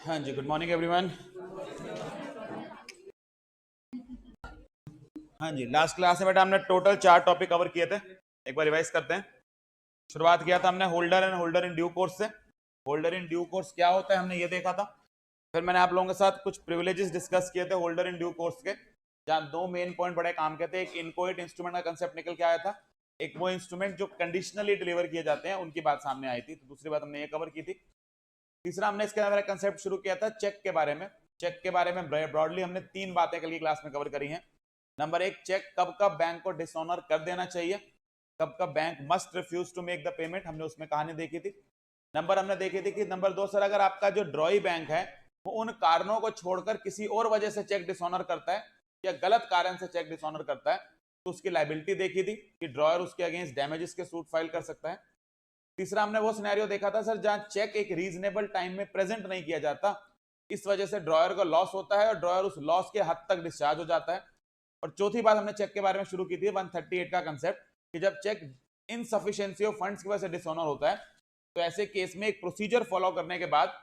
हाँ जी, good morning everyone. हाँ जी, last class में बेटा हमने टोटल 4 टॉपिक कवर किए थे। एक बार रिवाइज करते हैं। शुरुआत किया था हमने holder and holder in due course से। होल्डर इन ड्यू कोर्स क्या होता है हमने ये देखा था। फिर मैंने आप लोगों के साथ कुछ प्रिविलेजेस डिस्कस किए थे होल्डर इन ड्यू कोर्स के, जहाँ दो मेन पॉइंट बड़े काम के थे। एक इनकोएट इंस्ट्रूमेंट का कंसेप्ट निकल के आया था, एक वो इंस्ट्रूमेंट जो कंडीशनली डिलीवर किए जाते हैं उनकी बात सामने आई थी। तो दूसरी बात हमने ये कवर की थी। तीसरा हमने इसके अंदर कंसेप्ट शुरू किया था चेक के बारे में। चेक के बारे में ब्रॉडली हमने 3 बातें कल की क्लास में कवर करी हैं। नंबर 1, चेक कब कब बैंक को डिसऑनर कर देना चाहिए, कब कब bank must refuse to make the payment, हमने उसमें कहानी देखी थी। हमने देखी थी कि नंबर 2 सर, अगर आपका जो ड्रॉई बैंक है वो उन कारणों को छोड़कर किसी और वजह से चेक डिसऑनर करता है या गलत कारण से चेक डिसऑनर करता है तो उसकी लायबिलिटी देखी थी कि ड्रॉयर उसके अगेंस्ट डैमेजेस के सूट फाइल कर सकता है। तीसरा हमने वो सिनेरियो देखा था सर जहां चेक एक रीजनेबल टाइम में प्रेजेंट नहीं किया जाता, इस वजह से ड्रॉयर को लॉस होता है और ड्रॉयर उस लॉस के हद तक डिस्चार्ज हो जाता है। और चौथी बात हमने चेक के बारे में शुरू की थी 138 का कंसेप्ट, कि जब चेक इनसफिशिएंसी ऑफ फंड्स की वजह से डिसऑनर होता है तो ऐसे केस में एक प्रोसीजर फॉलो करने के बाद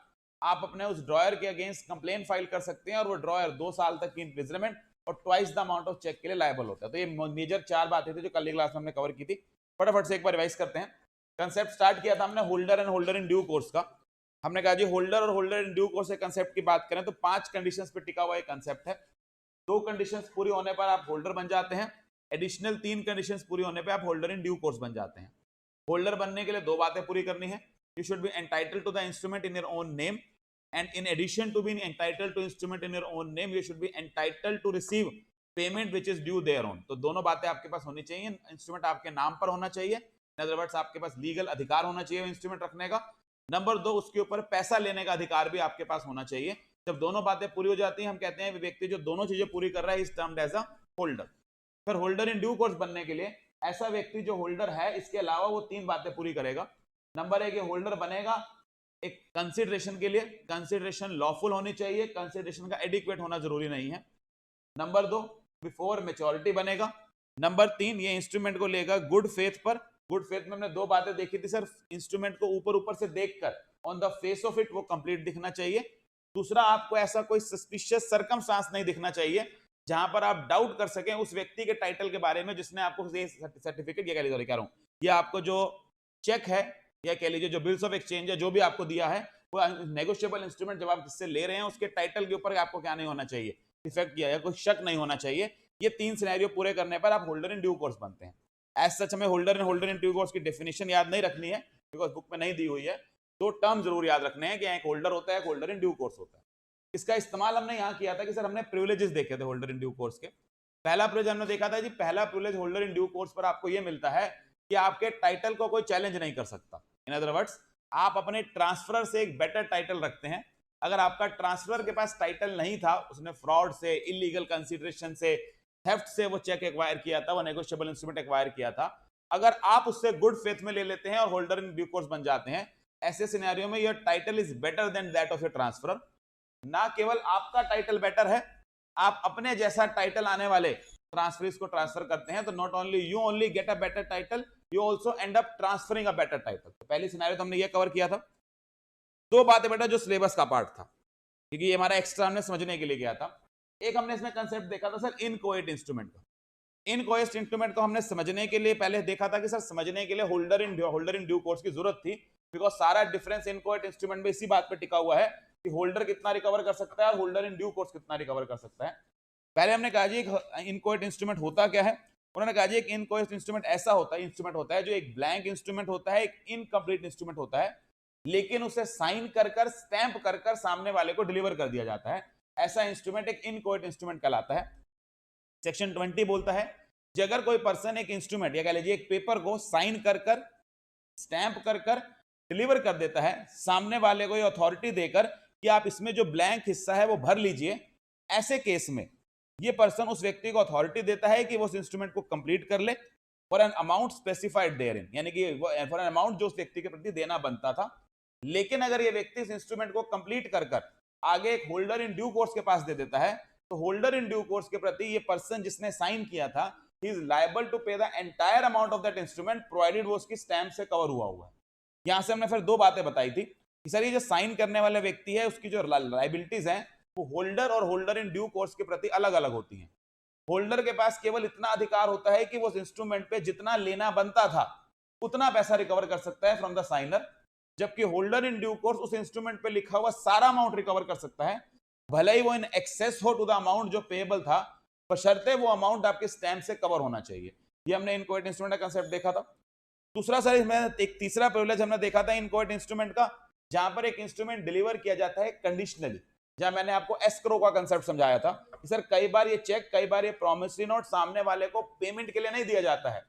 आप अपने उस ड्रॉयर के अगेंस्ट कंप्लेन फाइल कर सकते हैं और वो ड्रॉयर 2 साल तक की इम्प्रिजनमेंट और twice the amount of cheque के लिए लायबल होता है। तो ये मेजर 4 बातें थी जो कल की क्लास में हमने कवर की थी। फटाफट से एक बार रिवाइज करते हैं। कंसेप्ट स्टार्ट किया था हमने holder and holder in due course का। हमने कहा जी होल्डर और होल्डर इन ड्यू कोर्स के कंसेप्ट की बात करें तो 5 कंडीशंस पे टिका हुआ एक कंसेप्ट है। 2 कंडीशंस पूरी होने पर आप होल्डर बन जाते हैं, एडिशनल 3 कंडीशंस पूरी होने पर आप होल्डर इन ड्यू कोर्स बन जाते हैं। होल्डर बनने के लिए 2 बातें पूरी करनी है। You should be entitled to the instrument in your own name, and in addition to being entitled to instrument in your own name, you should be entitled to receive payment which is due thereon। तो दोनों बातें आपके पास होनी चाहिए। Instrument आपके नाम पर होना चाहिए, इन अदर वर्ड्स आपके पास लीगल अधिकार होना चाहिए इंस्ट्रूमेंट रखने का। नंबर 2, उसके ऊपर पैसा लेने का अधिकार भी आपके पास होना चाहिए। जब दोनों बातें पूरी हो जाती हैं हम कहते हैं व्यक्ति जो दोनों चीजें पूरी कर रहा है is termed as a holder. फिर होल्डर इन ड्यू कोर्स बनने के लिए ऐसा व्यक्ति जो होल्डर है इसके अलावा वो 3 बातें पूरी करेगा। नंबर 1, होल्डर बनेगा एक कंसिडरेशन के लिए, कंसिडरेशन लॉफुल होनी चाहिए, कंसिडरेशन का एडिक्वेट होना जरूरी नहीं है। नंबर 2, बिफोर मेच्योरिटी बनेगा। नंबर 3, ये इंस्ट्रूमेंट को लेगा गुड फेथ पर। गुड फेथ में हमने 2 बातें देखी थी सर, इंस्ट्रूमेंट को ऊपर ऊपर से देखकर on the face of it वो कंप्लीट दिखना चाहिए। दूसरा, आपको ऐसा कोई सस्पिशियस सर्कमस्टांस नहीं दिखना चाहिए जहां पर आप डाउट कर सकें उस व्यक्ति के टाइटल के बारे में जिसने आपको सर्टिफिकेट या कह रहा हूं या आपको जो चेक है या कह लीजिए जो बिल्स ऑफ एक्सचेंज है जो भी आपको दिया है वो नेगोशिएबल इंस्ट्रूमेंट जब आप जिससे ले रहे हैं उसके टाइटल के ऊपर आपको क्या नहीं होना चाहिए, इफेक्ट किया या कोई शक नहीं होना चाहिए। ये 3 सिनेरियो पूरे करने पर आप होल्डर इन ड्यू कोर्स बनते हैं। एज सच हमें होल्डर इन ड्यू कोर्स की डेफिनेशन याद नहीं रखनी है बिकॉज बुक में नहीं दी हुई है। 2 टर्म जरूर याद रखने हैं कि एक होल्डर होता है, एक होल्डर इन ड्यू कोर्स होता है। इसका इस्तेमाल हमने यहाँ किया था कि सर हमने प्रिविलेजेस देखे थे होल्डर इन ड्यू कोर्स के। पहला प्रिविलेज हमने देखा था जी, पहला privilege holder in due course पर आपको यह मिलता है कि आपके टाइटल को कोई चैलेंज नहीं कर सकता। इन अदर वर्ड्स, आप अपने ट्रांसफर से एक बेटर टाइटल रखते हैं। अगर आपका ट्रांसफर के पास टाइटल नहीं था, उसने फ्रॉड से, इलीगल कंसीडरेशन से, थेफ्ट से वो चेक एक्वायर किया था, वो नेगोशिएबल इंस्ट्रूमेंट एक्वायर किया था, अगर आप उससे गुड फेथ में ले लेते हैं और होल्डर इन ड्यू कोर्स बन जाते हैं, ऐसे सिनेरियो में your title is better than that of your transfer. ना केवल आपका टाइटल बेटर है, आप अपने जैसा टाइटल आने वाले ट्रांसफरीज को ट्रांसफर करते हैं तो not only you only get a better title, you also and up transferring a better title. तो पहली सिनेरियो तो हमने ये कवर किया था। 2 बातें बेटा जो सिलेबस का पार्ट था क्योंकि ये हमारा एक्स्ट्रा हमने समझने के लिए किया था। एक हमने इसमें कंसेप्ट देखा था सर इनकोएट इंस्ट्रूमेंट का। इनकोएट इंस्ट्रूमेंट को हमने समझने के लिए पहले देखा था कि सर समझने के लिए होल्डर इन ड्यू कोर्स की जरूरत थी बिकॉज सारा डिफरेंस इनकोएट इंस्ट्रूमेंट में इसी बात पे टिका हुआ है कि होल्डर कितना रिकवर कर सकता है और होल्डर इन ड्यू कोर्स कितना रिकवर कर सकता है। पहले हमने कहा जी एक इनकोएट इंस्ट्रूमेंट होता क्या है। उन्होंने कहा जी एक इनकोएट इंस्ट्रूमेंट ऐसा इंस्ट्रूमेंट होता है जो एक ब्लैंक इंस्ट्रूमेंट होता है, एक इनकम्प्लीट इंस्ट्रूमेंट होता है, लेकिन उसे साइन कर स्टैंप कर सामने वाले को डिलीवर कर दिया जाता है। ऐसा इंस्ट्रूमेंट एक इनकोएट इंस्ट्रूमेंट कहलाता है। सेक्शन 20 बोलता है कि अगर कोई पर्सन एक इंस्ट्रूमेंट या कह लीजिए एक पेपर को साइन कर स्टैंप कर डिलीवर कर देता है सामने वाले को अथॉरिटी देकर कि आप इसमें जो ब्लैंक हिस्सा है वो भर लीजिए, ऐसे केस में ये पर्सन उस व्यक्ति को अथॉरिटी देता है कि वो उस इंस्ट्रूमेंट को कंप्लीट कर ले फॉर एन अमाउंट स्पेसिफाइड देयरइन, यानी कि फॉर एन अमाउंट जो उस व्यक्ति के प्रति देना बनता था। लेकिन अगर ये व्यक्ति इस इंस्ट्रूमेंट को कंप्लीट कर आगे एक होल्डर इन ड्यू कोर्स के पास दे देता है तो होल्डर इन ड्यू कोर्स के प्रति ये पर्सन जिसने साइन किया था ही इज लायबल टू पे the entire amount of that instrument provided वो उसकी स्टैंप से कवर हुआ है। यहां से हमने फिर 2 बातें बताई थी। कि सर ये जो साइन करने वाले व्यक्ति है उसकी जो लाइबिलिटीज हैं वो होल्डर और होल्डर इन ड्यू कोर्स के प्रति अलग अलग होती हैं। होल्डर के पास केवल इतना अधिकार होता है कि वो उस इंस्ट्रूमेंट पे जितना लेना बनता था उतना पैसा रिकवर कर सकता है फ्रॉम द साइनर, जबकि होल्डर इन ड्यू कोर्स उस इंस्ट्रूमेंट पे लिखा हुआ सारा अमाउंट रिकवर कर सकता है, भले ही वो इन एक्सेस हो टू द अमाउंट जो पेएबल था, बशर्ते वो अमाउंट आपके स्टैम्प से कवर होना चाहिए। ये हमने इनकोएट इंस्ट्रूमेंट का कंसेप्ट देखा था। दूसरा सर इसमें एक तीसरा प्रिविलेज हमने देखा था इनकोएट इंस्ट्रूमेंट का, जहां पर एक इंस्ट्रूमेंट डिलीवर किया जाता है कंडीशनली, जहां मैंने आपको एस्क्रो का कंसेप्ट समझाया था कि सर कई बार ये चेक, कई बार ये प्रॉमिसरी नोट सामने वाले को पेमेंट के लिए नहीं दिया जाता है,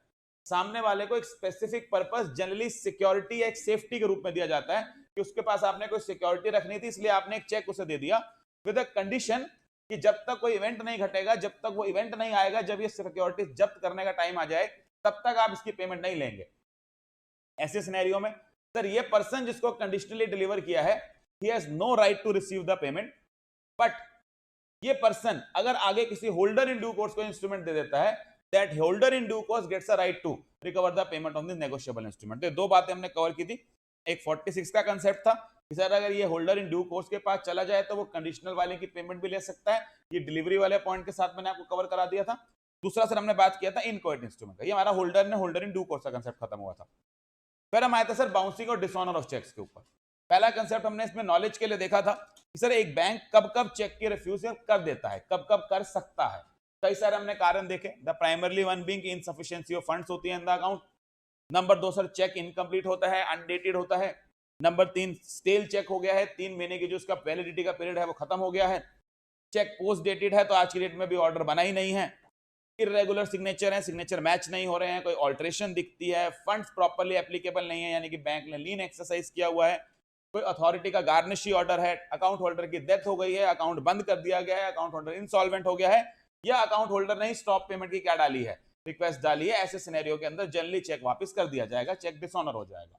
सामने वाले को एक स्पेसिफिक पर्पस, जनरली सिक्योरिटी या एक सेफ्टी के रूप में दिया जाता है कि उसके पास आपने कोई सिक्योरिटी रखनी थी, इसलिए आपने एक चेक उसे दे दिया विद अ कंडीशन कि जब तक कोई इवेंट नहीं घटेगा, जब तक वो इवेंट नहीं आएगा, जब ये सिक्योरिटी जब्त करने का टाइम आ जाए, तब तक आप इसकी पेमेंट नहीं लेंगे। ऐसे सिनेरियो में सर ये पर्सन जिसको कंडीशनली डिलीवर किया है, he has no right to receive the payment, but ये पर्सन अगर आगे किसी होल्डर इन ड्यू कोर्स को इंस्ट्रूमेंट दे देता है, that holder in due course gets a right to recover the payment on the negotiable instrument. तो दो बातें हमने कवर की थी। एक 46 का कंसेप्ट था कि सर अगर ये होल्डर इन ड्यू कोर्स के पास चला जाए तो वो कंडीशनल वाले की पेमेंट भी ले सकता है, ये डिलीवरी वाले पॉइंट के साथ मैंने आपको कवर करा दिया था। दूसरा सर हमने बात किया था इनकोएट इंस्ट्रूमेंट का, ये हमारा होल्डर इन ड्यू कोर्स का कंसेप्ट खत्म हुआ था। फिर हम आए थे सर बाउंसिंग और डिसऑनर ऑफ चेक्स के ऊपर। पहला कंसेप्ट हमने इसमें नॉलेज के लिए देखा था कि सर एक बैंक कब कब चेक की रिफ्यूजल कर देता है, कब कब कर सकता है। कई सारे हमने कारण देखे, the primarily one being insufficiency of funds होती है in the account. Number 2 sir cheque incomplete होता है, अनडेटेड होता है। नंबर 3 स्टेल चेक हो गया है, 3 महीने की जो उसका वैलिडिटी का पीरियड है वो खत्म हो गया है। चेक पोस्ट डेटेड है तो आज की डेट में भी ऑर्डर बना ही नहीं है। इरेगुलर सिग्नेचर है, सिग्नेचर मैच नहीं हो रहे हैं, कोई ऑल्ट्रेशन दिखती है, फंड्स प्रॉपर्ली एप्लीकेबल नहीं है, यानी कि बैंक ने लीन एक्सरसाइज किया हुआ है, कोई अथॉरिटी का गार्निशी ऑर्डर है, अकाउंट होल्डर की डेथ हो गई है, अकाउंट बंद कर दिया गया है, अकाउंट होल्डर इंसॉल्वेंट हो गया है, या अकाउंट होल्डर ने स्टॉप पेमेंट की क्या डाली है, रिक्वेस्ट डाली है। ऐसे सिनेरियो के अंदर जनरली चेक वापस कर दिया जाएगा, चेक डिसऑनर हो जाएगा।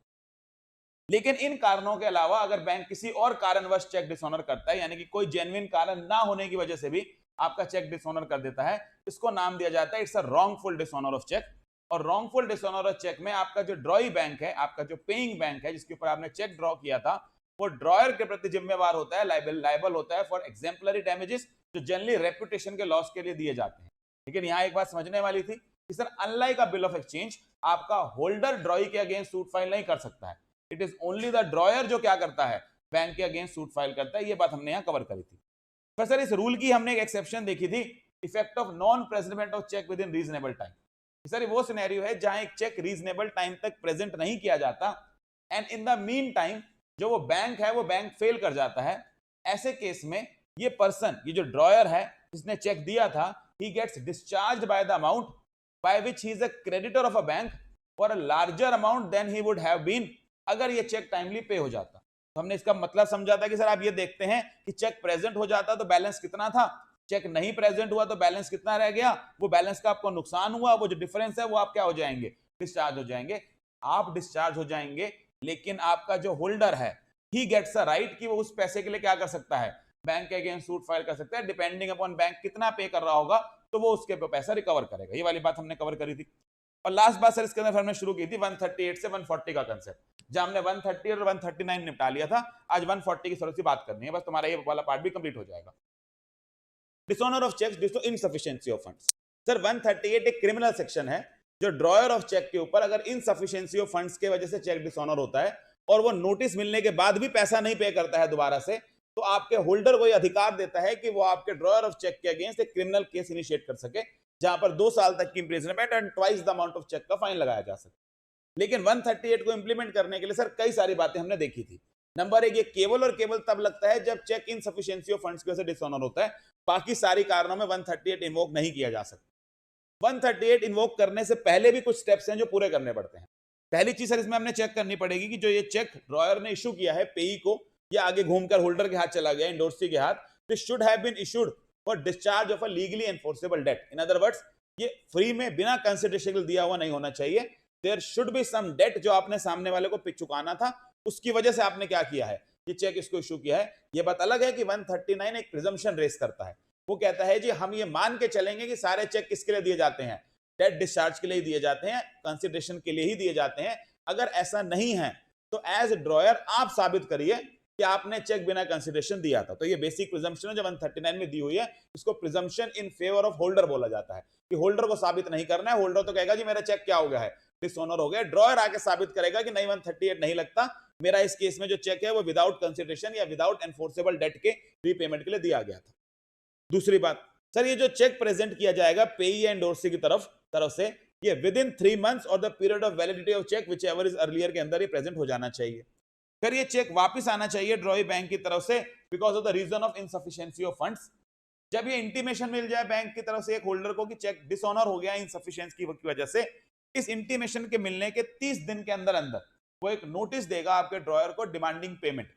लेकिन इन कारणों के अलावा अगर बैंक किसी और कारणवश चेक डिसऑनर करता है, यानी कि कोई जेन्युइन कारण ना होने की वजह से भी आपका चेक डिसऑनर कर देता है, इसको नाम दिया जाता है it's a wrongful dishonour of cheque. और रॉन्गफुल डिसऑनर ऑफ चेक में आपका जो ड्रॉई बैंक है, आपका जो पेइंग बैंक है जिसके ऊपर आपने चेक ड्रॉ किया था, वो ड्रॉयर के प्रति जिम्मेवार होता है, लायबल होता है फॉर एग्जाम्पलरी डैमेजेस, जो जनरली रेपुटेशन के लॉस के लिए दिए जाते हैं। लेकिन यहाँ एक बात समझने वाली थी कि sir unlike a bill of exchange, आपका होल्डर ड्रॉई के अगेंस्ट सूट फाइल नहीं कर सकता है, it is only the dryer जो क्या करता है, बैंक के अगेंस्ट सूट फाइल करता है। ये बात हमने यहाँ कवर करी थी। पर सर इस रूल की हमने एक एक्सेप्शन देखी थी, effect of non present of cheque within reasonable time. Sir वो सिनेरियो है जहां एक चेक रीजनेबल टाइम तक प्रेजेंट नहीं किया जाता and in the mean time जो वो बैंक है वो बैंक फेल कर जाता है। ऐसे केस में ये पर्सन, ये जो ड्रॉयर है जिसने चेक दिया था, he gets discharged by the amount by which he is a creditor of a bank for a larger amount than he would have been अगर ये चेक टाइमली पे हो जाता। तो हमने इसका मतलब समझा था कि सर आप ये देखते हैं कि चेक प्रेजेंट हो जाता तो बैलेंस कितना था, चेक नहीं प्रेजेंट हुआ तो बैलेंस कितना रह गया, वो बैलेंस का आपको नुकसान हुआ, वो जो डिफरेंस है वो आप क्या हो जाएंगे, डिस्चार्ज हो जाएंगे। आप डिस्चार्ज हो जाएंगे, लेकिन आपका जो होल्डर है ही गेट्स अ राइट कि वो उस पैसे के लिए क्या कर सकता है, बैंक के अगेंस्ट सूट फाइल कर सकता है। डिपेंडिंग अपॉन बैंक कितना पे कर रहा होगा तो वो उसके पे पैसा रिकवर करेगा। ये वाली बात हमने कवर करी थी। और लास्ट बात सर इसके अंदर हमने शुरू की थी 138 से 140 का कंसेप्ट, जहां हमने 130 और 139 निपटा लिया था। आज 140 की थोड़ी सी बात करनी है, बस तुम्हारा ये वाला पार्ट भी कंप्लीट हो जाएगा। Dishonour of cheques due to insufficiency of funds. Sir 138 एक क्रिमिनल सेक्शन है जो ड्रॉयर ऑफ चेक के ऊपर अगर इनसफिशिएंसी ऑफ फंड्स के वजह से चेक डिसऑनर होता है और वो नोटिस मिलने के बाद भी पैसा नहीं पे करता है दोबारा से, तो आपके होल्डर को यह अधिकार देता है कि वो आपके ड्रॉयर ऑफ चेक के अगेंस्ट एक क्रिमिनल केस इनिशिएट कर सके, जहां पर 2 साल तक की imprisonment and twice the amount of cheque का फाइन लगाया जा सके। लेकिन 138 को इंप्लीमेंट करने के लिए सर कई सारी बातें हमने देखी थी। नंबर 1, ये केवल और केवल तब लगता है जब चेक इनसफिशिएंसी ऑफ फंड्स की वजह से डिसऑनर होता है, बाकी सारी कारणों में 138 इन्वोक नहीं किया जा सकता। 138 इन्वोक करने से पहले भी कुछ स्टेप्स हैं जो पूरे करने पड़ते हैं। पहली चीज सर इसमें हमने चेक करनी पड़ेगी कि जो ये चेक ड्रॉयर ने इशू किया है पेई को, या आगे घूमकर होल्डर के हाथ चला गया, इंडोर्सी के हाथ, this should have been issued for discharge of a legally enforceable debt. In other words, ये फ्री में बिना कंसिडरेशन दिया हुआ नहीं होना चाहिए। There should be some debt जो आपने सामने वाले को चुकाना था, उसकी वजह से आपने क्या किया है, ये चेक इसको इशू किया है। ये बात अलग है कि 139 एक प्रिजम्पशन रेस करता है, वो कहता है जी हम ये मान के चलेंगे कि सारे चेक किसके लिए दिए जाते हैं, डेट डिस्चार्ज के लिए दिए जाते हैं, कंसिडरेशन के लिए ही दिए जाते हैं। अगर ऐसा नहीं है तो एज ड्रॉयर आप साबित करिए कि आपने चेक बिना कंसिडरेशन दिया था। तो ये बेसिक प्रिजम्पशन है जो 139 में दी हुई है, इसको presumption in favour of holder बोला जाता है कि होल्डर को साबित नहीं करना है। होल्डर तो कहेगा जी मेरा चेक क्या हो गया है, डिसऑनर हो गया। ड्रॉयर आके साबित करेगा कि नहीं 138 नहीं लगता, मेरा इस केस में जो चेक है वो विदाउट कंसिडरेशन या विदाउट एनफोर्सेबल डेट के रीपेमेंट के लिए दिया गया था। दूसरी बात, सर ये जो चेक प्रेजेंट किया जाएगा पेई या एंडोर्सी की तरफ से, ये विद इन 3 months और the period of validity of cheque whichever is earlier के अंदर ये प्रेजेंट हो जाना चाहिए। फिर ये चेक वापस आना चाहिए ड्रॉई बैंक की तरफ से because of the reason of insufficiency of funds. जब ये इंटीमेशन मिल जाए बैंक की तरफ से एक होल्डर को कि चेक डिसऑनर हो गया इनसफिशिएंसी की वजह से, इस इंटीमेशन के मिलने के 30 दिन के अंदर अंदर वो एक नोटिस देगा आपके ड्रॉयर को डिमांडिंग पेमेंट।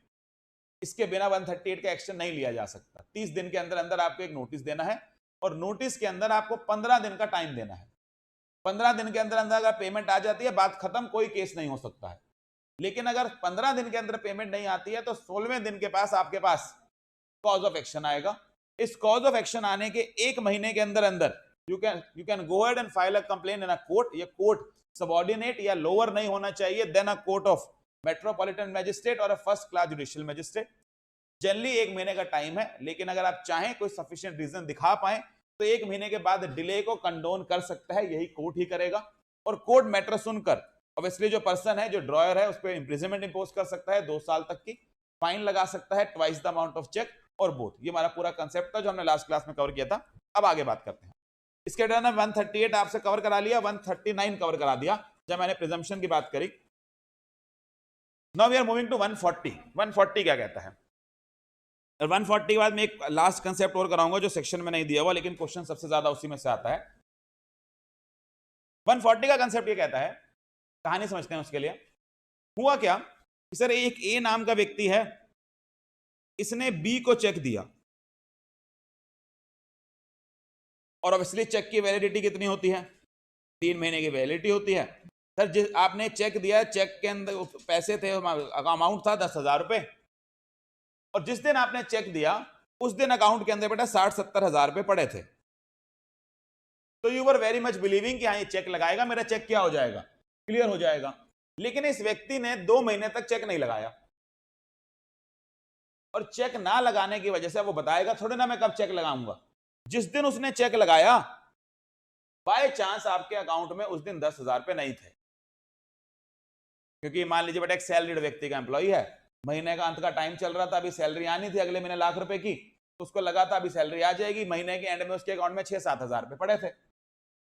इसके बिना 138 का एक्शन नहीं लिया जा सकता। 30 दिन के अंदर अंदर आपको एक नोटिस देना है और नोटिस के अंदर आपको 15 दिन का टाइम देना है। 15 दिन के अंदर अंदर अगर पेमेंट आ जाती है बात खत्म, कोई केस नहीं हो सकता है। लेकिन अगर 15 दिन के अंदर पेमेंट नहीं आती है तो 16वें दिन के पास आपके पास कॉज ऑफ एक्शन आएगा। इस कॉज ऑफ एक्शन आने के 1 महीने के अंदर अंदर you can go ahead and file a complaint in a court. ये कोर्ट सबऑर्डिनेट या लोअर नहीं होना चाहिए then a court of metropolitan magistrate और first class judicial magistrate. Generally 1 महीने का टाइम है, लेकिन अगर आप चाहें कोई सफिशिएंट रीजन दिखा पाए तो 1 महीने के बाद डिले को कंडोन कर सकता है, यही कोर्ट ही करेगा। और कोर्ट मैटर सुनकर ऑब्वियसली जो पर्सन है, जो ड्रॉयर है, उस पर इंप्रिजनमेंट इंपोज कर सकता है 2 साल तक की, फाइन लगा सकता है twice the amount of cheque और बोथ। ये हमारा पूरा कंसेप्ट था जो हमने लास्ट क्लास में कवर किया था। अब आगे बात करते हैं। इसके बाद 138 आपसे कवर करा लिया, 139 कवर करा दिया जब मैंने प्रिजम्पशन की बात करी। Now we are moving to 140। 140 क्या कहता है? 140 के बाद मैं एक लास्ट कंसेप्ट और कराऊंगा जो सेक्शन में नहीं दिया हुआ, लेकिन क्वेश्चन सबसे ज्यादा उसी में से आता है। 140 का कंसेप्ट ये कहता है, कहानी समझते हैं उसके लिए। हुआ क्या, सर एक ए नाम का व्यक्ति है, इसने बी को चेक दिया और ऑब्वियसली चेक की वैलिडिटी कितनी होती है? 3 महीने की वैलिडिटी होती है। सर जिस आपने चेक दिया, चेक के अंदर पैसे थे, अमाउंट था 10,000 रुपए, और जिस दिन आपने चेक दिया उस दिन अकाउंट के अंदर बेटा 60-70 हजार रुपए पड़े थे। तो you were very much believing कि हाँ ये चेक लगाएगा, मेरा चेक क्या हो जाएगा, क्लियर हो जाएगा। लेकिन इस व्यक्ति ने 2 महीने तक चेक नहीं लगाया, और चेक ना लगाने की वजह से वो बताएगा थोड़े ना मैं कब चेक लगाऊंगा। जिस दिन उसने चेक लगाया बाय चांस आपके अकाउंट में उस दिन 10,000 रुपए नहीं थे, क्योंकि मान लीजिए बेटा एक सैलरीड व्यक्ति का एम्प्लॉय है, महीने का अंत का टाइम चल रहा था, अभी सैलरी आनी थी अगले महीने लाख रुपए की, तो उसको लगा था अभी सैलरी आ जाएगी, महीने के एंड में उसके अकाउंट में 6-7 हजार रुपए पड़े थे,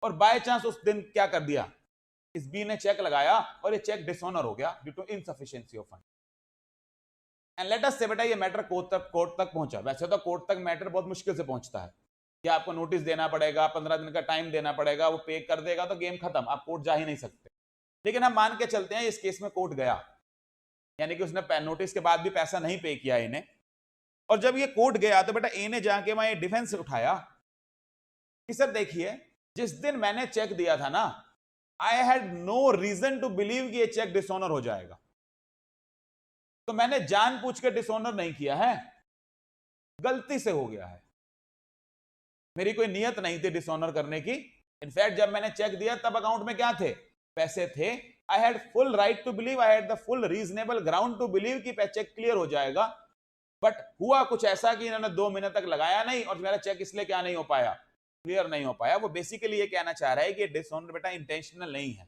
और बाय चांस उस दिन क्या कर दिया, इस बी ने चेक लगाया और ये चेक डिसऑनर हो गया due to insufficiency of fund. And let us say बेटा ये मैटर कोर्ट तक पहुंचा। वैसे तो कोर्ट तक मैटर बहुत मुश्किल से पहुंचता है कि आपको नोटिस देना पड़ेगा, 15 दिन का टाइम देना पड़ेगा, वो पे कर देगा तो गेम खत्म, आप कोर्ट जा ही नहीं सकते। लेकिन हम मान के चलते हैं इस केस में कोर्ट गया, यानी कि उसने नोटिस के बाद भी पैसा नहीं पे किया इन्हें, और जब ये कोर्ट गया तो बेटा ए ने जाके वहां ये डिफेंस उठाया कि सर देखिए जिस दिन मैंने चेक दिया था ना, I had no reason to believe कि ये चेक डिसऑनर हो जाएगा, तो मैंने जानबूझ के डिसऑनर नहीं किया है, गलती से हो गया है, मेरी कोई नियत नहीं थी डिसऑनर करने की। इनफैक्ट जब मैंने चेक दिया तब अकाउंट में क्या थे, पैसे थे। I had full right to believe, I had the full reasonable ground to believe कि चेक क्लियर हो जाएगा, बट हुआ कुछ ऐसा कि इन्होंने 2 महीने तक लगाया नहीं और मेरा चेक इसलिए क्या नहीं हो पाया, क्लियर नहीं हो पाया। वो बेसिकली ये कहना चाह रहा है कि डिसऑनर बेटा इंटेंशनल नहीं है,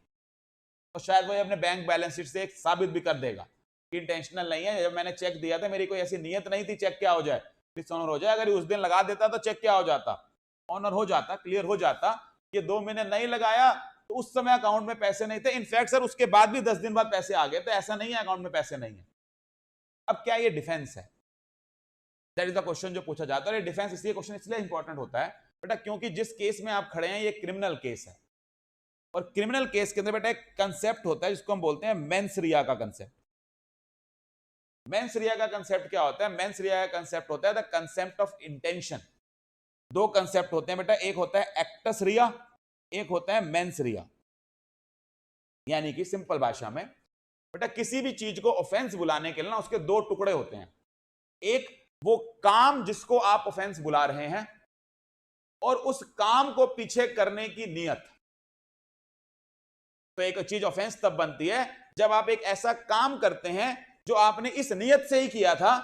तो शायद वो अपने बैंक बैलेंस शीट से साबित भी कर देगा कि इंटेंशनल नहीं है, जब मैंने चेक दिया था मेरी कोई ऐसी नियत नहीं थी चेक क्या हो जाए, डिसऑनर हो जाए। अगर उस दिन लगा देता तो चेक क्या हो जाता, ऑनर हो जाता, क्लियर हो जाता। ये 2 महीने नहीं लगाया तो उस समय अकाउंट में पैसे नहीं थे, इनफैक्ट सर उसके बाद भी 10 दिन बाद पैसे आ गए, तो ऐसा नहीं है अकाउंट में पैसे नहीं है। अब क्या ये डिफेंस है, दैट इज द क्वेश्चन जो पूछा जाता है। ये डिफेंस इसलिए क्वेश्चन इसलिए इंपॉर्टेंट होता है बेटा क्योंकि जिस केस में आप खड़े हैं ये क्रिमिनल केस है, और क्रिमिनल केस के अंदर बेटा एक कंसेप्ट होता है जिसको हम बोलते हैं मेंस रिया का कंसेप्ट। मेंस रिया का कंसेप्ट क्या होता है? मेंस रिया का कंसेप्ट होता है the concept of intention. 2 concept होते हैं बेटा, एक होता है एक्टस रिया, एक होता है मेंस रिया। यानी कि सिंपल भाषा में बेटा किसी भी चीज को ऑफेंस बुलाने के लिए ना उसके 2 टुकड़े होते हैं, एक वो काम जिसको आप ऑफेंस बुला रहे हैं और उस काम को पीछे करने की नियत। तो एक चीज ऑफेंस तब बनती है जब आप एक ऐसा काम करते हैं जो आपने इस नियत से ही किया था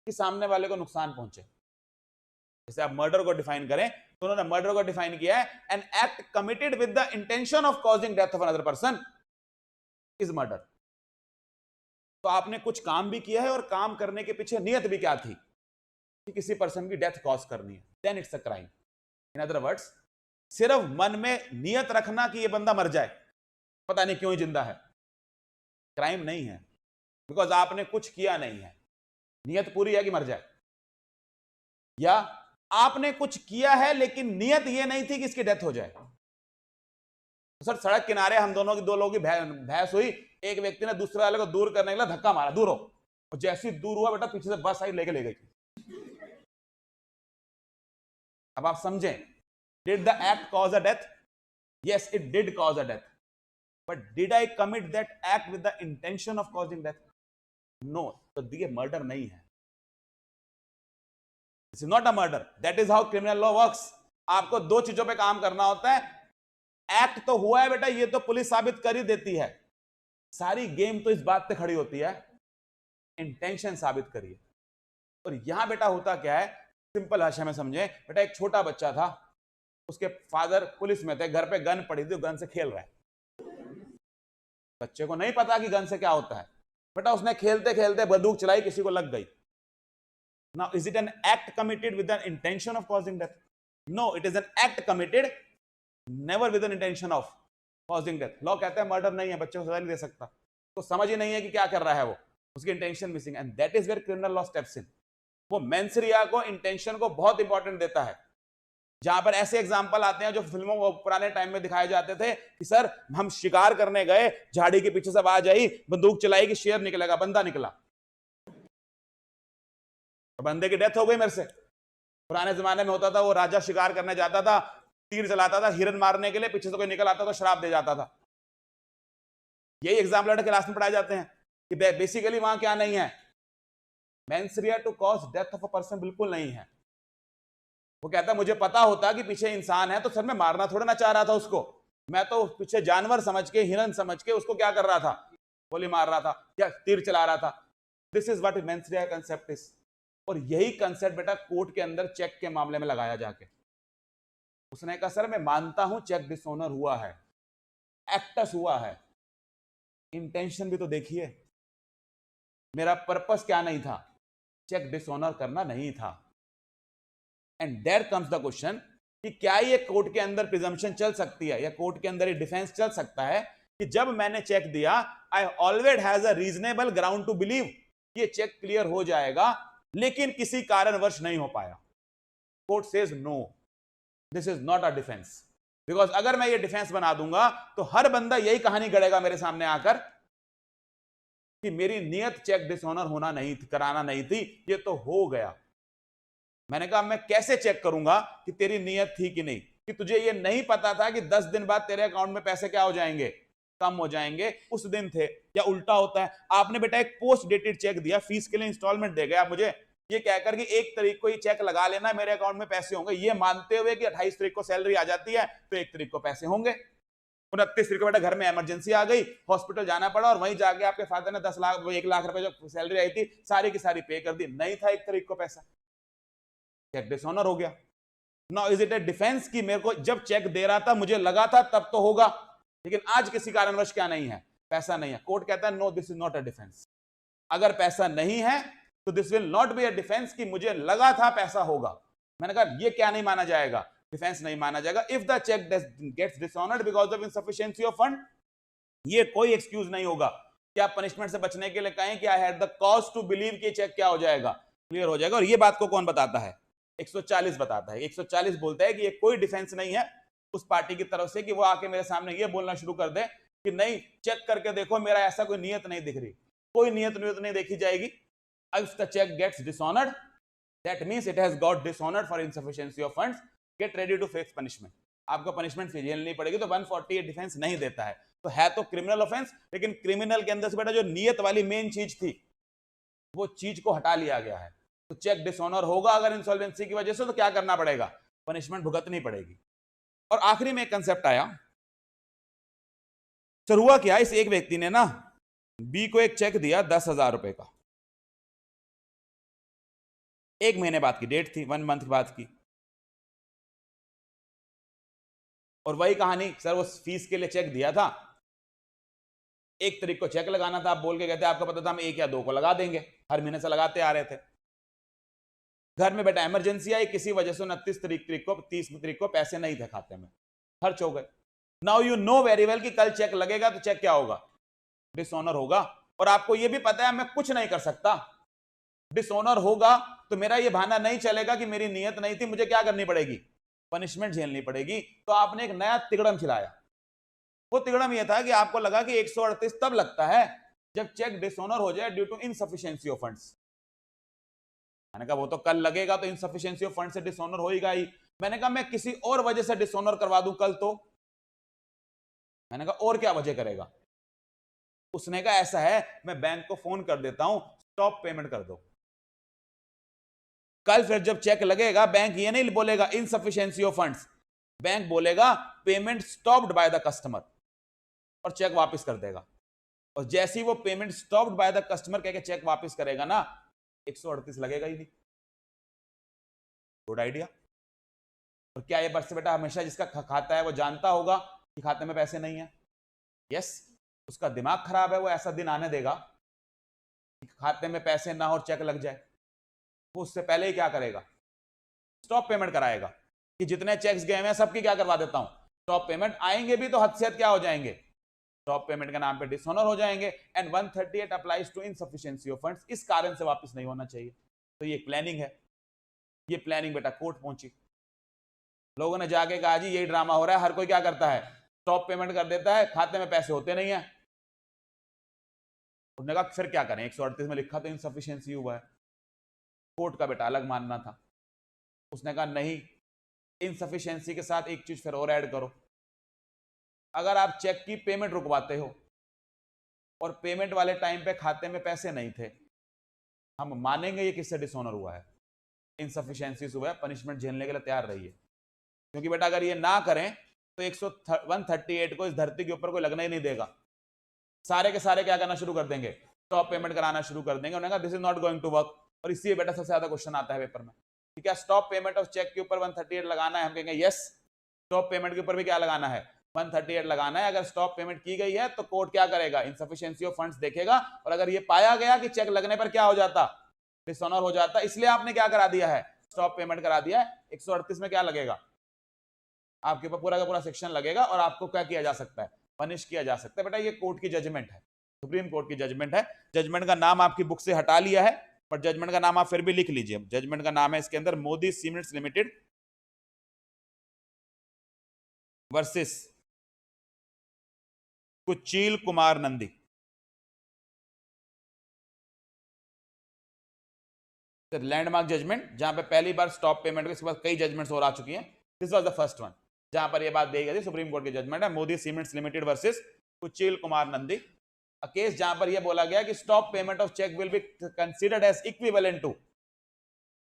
कि सामने वाले को नुकसान पहुंचे। जैसे आप मर्डर को डिफाइन करें तो उन्होंने मर्डर को डिफाइन किया है, N act committed with the intention of causing death of another person is murder. तो आपने कुछ काम भी किया है और काम करने के पीछे नियत भी क्या थी कि किसी पर्सन की डेथ कॉज करनी है, then it's a crime. In other words, सिर्फ मन में नियत रखना कि ये बंदा मर जाए, पता नहीं क्यों ही जिंदा है, क्राइम नहीं है, बिकॉज आपने कुछ किया नहीं है। नियत पूरी है कि मर जाए, या आपने कुछ किया है लेकिन नियत ये नहीं थी कि इसकी डेथ हो जाए। तो सर सड़क किनारे हम दोनों की, दो लोगों की बहस हुई, एक व्यक्ति ने दूसरे वाले को दूर करने के लिए धक्का मारा, दूर हो, और जैसे ही दूर हुआ बेटा पीछे से बस आई लेके ले गई। अब आप समझें, did the act cause a death? Yes, it did cause a death, but did I commit that act with the intention of causing death? No. तो ये मर्डर नहीं है, this is not a murder. That is how criminal law works. आपको दो चीजों पे काम करना होता है। एक्ट तो हुआ है बेटा, ये तो पुलिस साबित कर ही देती है, सारी गेम तो इस बात पे खड़ी होती है इंटेंशन साबित करिए। और यहां बेटा होता क्या है, सिंपल भाषा में समझे बेटा, एक छोटा बच्चा था, उसके फादर पुलिस में थे, घर पे गन पड़ी थी, गन से खेल रहा है। बच्चे को नहीं पता कि गन से क्या होता है, बेटा उसने खेलते खेलते बंदूक चलाई, किसी को लग गई। Now is it an act committed with an intention of causing death? No, it is an act committed never with an intention of causing death. Law कहता है मर्डर नहीं है, बच्चे को सजा नहीं दे सकता, तो समझ ही नहीं है कि क्या कर रहा है वो, उसकी intention missing, and that is where criminal law steps in. वो मेंसरिया को, इंटेंशन को बहुत इंपॉर्टेंट देता है। जहां पर ऐसे एग्जांपल आते हैं जो फिल्मों को पुराने टाइम में दिखाए जाते थे कि सर हम शिकार करने गए, झाड़ी के पीछे से आवाज आई, बंदूक चलाई कि शेर निकलेगा, बंदा निकला, तो बंदे की डेथ हो गई मेरे से। पुराने जमाने में होता था, वो राजा शिकार करने जाता था, तीर चलाता था हिरन मारने के लिए, पीछे से कोई निकल आता तो श्राप दे जाता था। यही एग्जाम्पल क्लास में पढ़ाए जाते हैं कि बेसिकली वहां क्या नहीं है, mens rea to cause death of a person बिल्कुल नहीं है। वो कहता मुझे पता होता कि पीछे इंसान है तो सर मैं मारना थोड़ा ना चाह रहा था उसको, मैं तो पीछे जानवर समझ के, हिरन समझ के उसको क्या कर रहा था, गोली मार रहा था या तीर चला रहा था। This is what mens rea concept is. और यही कंसेप्ट बेटा कोर्ट के अंदर चेक के मामले में लगाया जाके। उसने कहा सर मैं मानता हूं चेक डिसऑनर हुआ है, एक्टस हुआ है, इंटेंशन भी तो देखिए, मेरा पर्पस क्या नहीं था, चेक डिसऑनर करना नहीं था। And there comes the question कि क्या ये कोर्ट के अंदर प्रिजम्पशन चल सकती है, या कोर्ट के अंदर ये डिफेंस चल सकता है कि जब मैंने चेक दिया, I always has a reasonable ground to believe ये चेक क्लियर हो जाएगा, लेकिन किसी कारणवश नहीं हो पाया। Court says no, this is not a defence. Because अगर मैं ये डिफेंस बना दूंगा तो हर बंदा यही कहानी गढ़ेगा मेरे सामने आकर कि मेरी नियत चेक डिसऑनर होना नहीं थी, कराना नहीं थी, ये तो हो गया। मैंने कहा मैं कैसे चेक करूंगा कि तेरी नियत थी कि नहीं, कि तुझे ये नहीं पता था कि 10 दिन बाद तेरे अकाउंट में पैसे क्या हो जाएंगे, कम हो जाएंगे, उस दिन थे। या उल्टा होता है, आपने बेटा एक पोस्ट डेटेड चेक दिया, फीस के लिए इंस्टॉलमेंट दे गए आप मुझे, ये कहकर कि 1 तारीख को ये चेक लगा लेना, मेरे अकाउंट में पैसे होंगे, ये मानते हुए कि 28 तारीख को सैलरी आ जाती है तो 1 तारीख को पैसे होंगे। 29 तारीख को बेटा घर में इमरजेंसी आ गई, हॉस्पिटल जाना पड़ा, और वहीं जाके आपके फादर ने 10 लाख 1 लाख रुपए जो सैलरी आई थी सारी की सारी पे कर दी, नहीं था 1 तारीख को पैसा, चेक डिसऑनर हो गया। Now is it A defence कि मेरे को जब चेक दे रहा था मुझे लगा था तब तो होगा, लेकिन आज किसी कारणवश क्या नहीं है, पैसा नहीं है। कोर्ट कहता है no, this is not a defence. अगर पैसा नहीं है तो this will not be a defence कि मुझे लगा था पैसा होगा। मैंने कहा ये क्या नहीं माना जाएगा, डिफेंस नहीं माना जाएगा। If the cheque gets dishonoured because of insufficiency of fund, ये कोई एक्सक्यूज नहीं होगा कि आप पनिशमेंट से बचने के लिए कहें कि I had the cause to believe कि चेक क्या हो जाएगा, क्लियर हो जाएगा। और ये बात को कौन बताता है, 140 बताता है। 140 बोलता है कि ये कोई डिफेंस नहीं है उस पार्टी की तरफ से कि वो आके मेरे सामने ये बोलना शुरू कर दे कि नहीं चेक करके देखो मेरा ऐसा कोई नियत नहीं दिख रही, कोई नियत नहीं देखी जाएगी। If the check gets dishonored, that means it has got dishonored for insufficiency of funds. Get ready to face punishment. आपको पनिशमेंट झेलनी पड़ेगी। तो 148 डिफेंस नहीं देता है, तो है तो क्रिमिनल ऑफेंस, लेकिन क्रिमिनल के अंदर से बेटा जो नियत वाली मेन चीज थी वो चीज को हटा लिया गया है। तो चेक डिसऑनर होगा अगर इंसॉल्वेंसी की वजह से, तो क्या करना पड़ेगा, पनिशमेंट भुगतनी पड़ेगी। और आखिरी में एक कंसेप्ट आया सर हुआ क्या, इस एक व्यक्ति ने ना बी को एक चेक दिया 10,000 रुपए का, 1 महीने बाद की डेट थी, 1 मंथ बाद की, और वही कहानी सर वो फीस के लिए चेक दिया था, 1 तारीख को चेक लगाना था, आप बोल के कहते आपको पता था हम 1 या 2 को लगा देंगे, हर महीने से लगाते आ रहे थे। घर में बेटा इमरजेंसी आई, किसी वजह से 29 तारीख को 30 तारीख को पैसे नहीं थे खाते में, खर्च हो गए। Now you know very well कि कल चेक लगेगा तो चेक क्या होगा, डिसऑनर होगा, और आपको यह भी पता है मैं कुछ नहीं कर सकता, डिसऑनर होगा तो मेरा यह बहाना नहीं चलेगा कि मेरी नीयत नहीं थी, मुझे क्या करनी पड़ेगी, पनिशमेंट झेलनी पड़ेगी। तो आपने एक नया तिगड़म खिलाया, वो तिगड़म यह था कि आपको लगा कि 138 तब लगता है जब चेक डिसऑनर हो जाए due to insufficiency of funds. मैंने कहा वो तो कल लगेगा तो इनसफिशिएंसी ऑफ फंड से डिसऑनर होएगा ही। मैंने कहा मैं किसी और वजह से डिसऑनर करवा दूं कल तो, मैंने कहा और क्या वजह करेगा, उसने कहा ऐसा है मैं बैंक को फोन कर देता हूं, स्टॉप पेमेंट कर दो। कल फिर जब चेक लगेगा बैंक ये नहीं बोलेगा इनसफिशिएंसी ऑफ फंड्स, बैंक बोलेगा payment stopped by the customer, और चेक वापस कर देगा। और जैसे ही वो payment stopped by the customer कह के चेक वापस करेगा ना, 138 लगेगा ही नहीं। Good idea. और क्या ये बस बेटा हमेशा जिसका खाता है वो जानता होगा कि खाते में पैसे नहीं है? यस, उसका दिमाग खराब है, वो ऐसा दिन आने देगा कि खाते में पैसे ना हो और चेक लग जाए, वो उससे पहले ही क्या करेगा, स्टॉप पेमेंट कराएगा कि जितने चेक्स गए हैं सबकी क्या करवा देता हूं स्टॉप पेमेंट। आएंगे भी तो हद से हद क्या हो जाएंगे, स्टॉप पेमेंट के नाम पे डिसऑनर हो जाएंगे। And 138 applies to insufficiency of funds, इस कारण से वापस नहीं होना चाहिए। तो ये प्लानिंग है, ये प्लानिंग बेटा कोर्ट पहुंची, लोगों ने जाके कहा जी यही ड्रामा हो रहा है, हर कोई क्या करता है स्टॉप पेमेंट कर देता है, खाते में पैसे होते नहीं है। उसने कहा फिर क्या करें, 138 में लिखा तो इनसफिशिएंसी हुआ है। कोर्ट का बेटा अलग मानना था, उसने कहा नहीं, इनसफिशिएंसी के साथ एक चीज फिर और ऐड करो, अगर आप चेक की पेमेंट रुकवाते हो और पेमेंट वाले टाइम पे खाते में पैसे नहीं थे, हम मानेंगे ये किससे डिसऑनर हुआ है, इनसफिशिएंसी हुआ है, पनिशमेंट झेलने के लिए तैयार रहिए। क्योंकि बेटा अगर ये ना करें तो 138 को इस धरती के ऊपर कोई लगना ही नहीं देगा, सारे के सारे क्या करना शुरू कर देंगे, स्टॉप पेमेंट कराना शुरू कर देंगे। उन्होंने कहा this is not going to work. और इसलिए बेटा सबसे ज्यादा क्वेश्चन आता है पेपर में कि क्या स्टॉप पेमेंट ऑफ चेक के ऊपर 138 लगाना है, हम कहेंगे यस, स्टॉप पेमेंट के ऊपर भी क्या लगाना है, 138 लगाना है। अगर स्टॉप पेमेंट की गई है तो कोर्ट क्या करेगा, इनसफिशिएंसी ऑफ फंड्स देखेगा, और अगर ये पाया गया कि चेक लगने पर क्या हो जाता, डिसऑनर हो जाता, इसलिए आपने क्या करा दिया है, स्टॉप पेमेंट करा दिया है। 138 में क्या लगेगा, आपके ऊपर पूरा का पूरा सेक्शन लगेगा और आपको क्या किया जा सकता है, पनिश किया जा सकता है। बेटा ये कोर्ट की जजमेंट है, सुप्रीम कोर्ट की जजमेंट है। जजमेंट का नाम आपकी बुक से हटा लिया है, पर जजमेंट का नाम आप फिर भी लिख लीजिए। जजमेंट का नाम है इसके अंदर Modi Cements Limited versus Kuchil Kumar Nandi. Landmark judgment जहां पे पहली बार स्टॉप पेमेंट के बाद कई जजमेंट्स और आ चुकी हैं, this was the first one जहां पर यह बात दी गई थी। सुप्रीम कोर्ट की जजमेंट है Modi Cements Limited versus Kuchil Kumar Nandi, case जहां पर यह बोला गया कि stop payment of cheque will be considered as equivalent to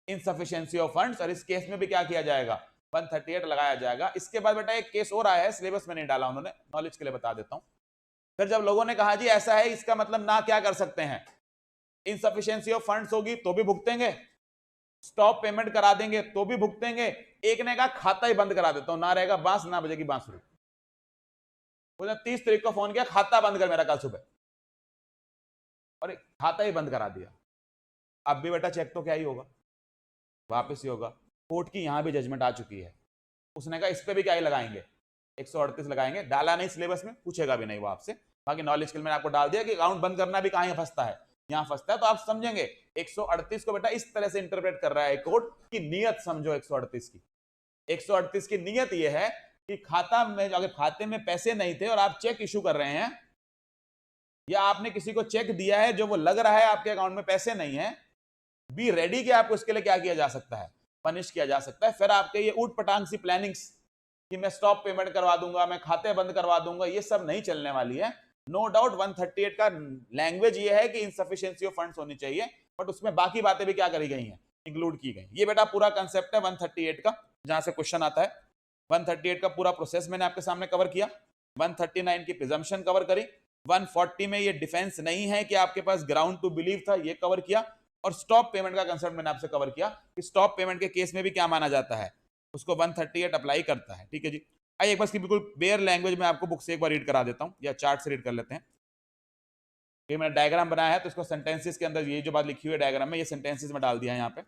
insufficiency of funds, और इस केस में भी क्या किया जाएगा, 138 लगाया जाएगा। इसके बाद बेटा एक केस और आया है, सिलेबस में नहीं डाला उन्होंने, नॉलेज के लिए बता देता हूं। फिर जब लोगों ने कहा जी ऐसा है, इसका मतलब ना क्या कर सकते हैं, इनसफिशिएंसी ऑफ फंड्स होगी तो भी भुगतेंगे, स्टॉप पेमेंट करा देंगे तो भी भुगतेंगे। एक ने कहा खाता ही बंद करा देता हूं, ना रहेगा बांस ना बजेगी बांसुरी। उसने 30 तारीख को फोन किया, खाता बंद कर मेरा कल सुबह, और खाता ही बंद करा दिया। अब भी बेटा चेक तो क्या ही होगा, वापस ही होगा। कोर्ट की यहां भी जजमेंट आ चुकी है, उसने कहा इस पे भी क्या ही लगाएंगे, 138 लगाएंगे। डाला नहीं सिलेबस में, पूछेगा भी नहीं वो आपसे, बाकी नॉलेज के लिए मैंने आपको डाल दिया कि अकाउंट बंद करना भी कहां फंसता है, यहां फंसता है। तो आप समझेंगे 138 को बेटा इस तरह से इंटरप्रेट कर रहा है कोर्ट की नियत समझो 138 की। 138 की नियत यह है कि खाता में अगर खाते में पैसे नहीं थे और आप चेक इशू कर रहे हैं, या आपने किसी को चेक दिया है जो वो लग रहा है आपके अकाउंट में पैसे नहीं है, बी रेडी कि आपको इसके लिए क्या किया जा सकता है, पनिश किया जा सकता है। फिर आपके ये ऊट पटांग सी प्लानिंग्स कि मैं स्टॉप पेमेंट करवा दूंगा, मैं खाते बंद करवा दूंगा, ये सब नहीं चलने वाली है। नो डाउट 138 का लैंग्वेज ये है कि इनसफिशिएंसी ऑफ फंड्स होनी चाहिए, बट उसमें बाकी बातें भी क्या करी गई हैं, इंक्लूड की गई। ये बेटा पूरा कंसेप्ट है 138 का, जहां से क्वेश्चन आता है। 138 का पूरा प्रोसेस मैंने आपके सामने कवर किया। 139 की प्रिजम्पशन कवर करी, 140 में ये डिफेंस नहीं है कि आपके पास ग्राउंड टू बिलीव था, ये कवर किया, और स्टॉप पेमेंट का कंसेप्ट मैंने आपसे कवर किया कि स्टॉप पेमेंट के केस में भी क्या माना जाता है, उसको 138 अप्लाई करता है। ठीक है जी, आइए एक बार इसकी बिल्कुल बेयर लैंग्वेज में आपको बुक से एक बार रीड करा देता हूं, या चार्ट से रीड कर लेते हैं। ये मैंने डायग्राम बनाया है तो इसको सेंटेंसेस के अंदर ये जो बात लिखी हुई है डायग्राम में, ये सेंटेंसेस में डाल दिया है यहाँ पे।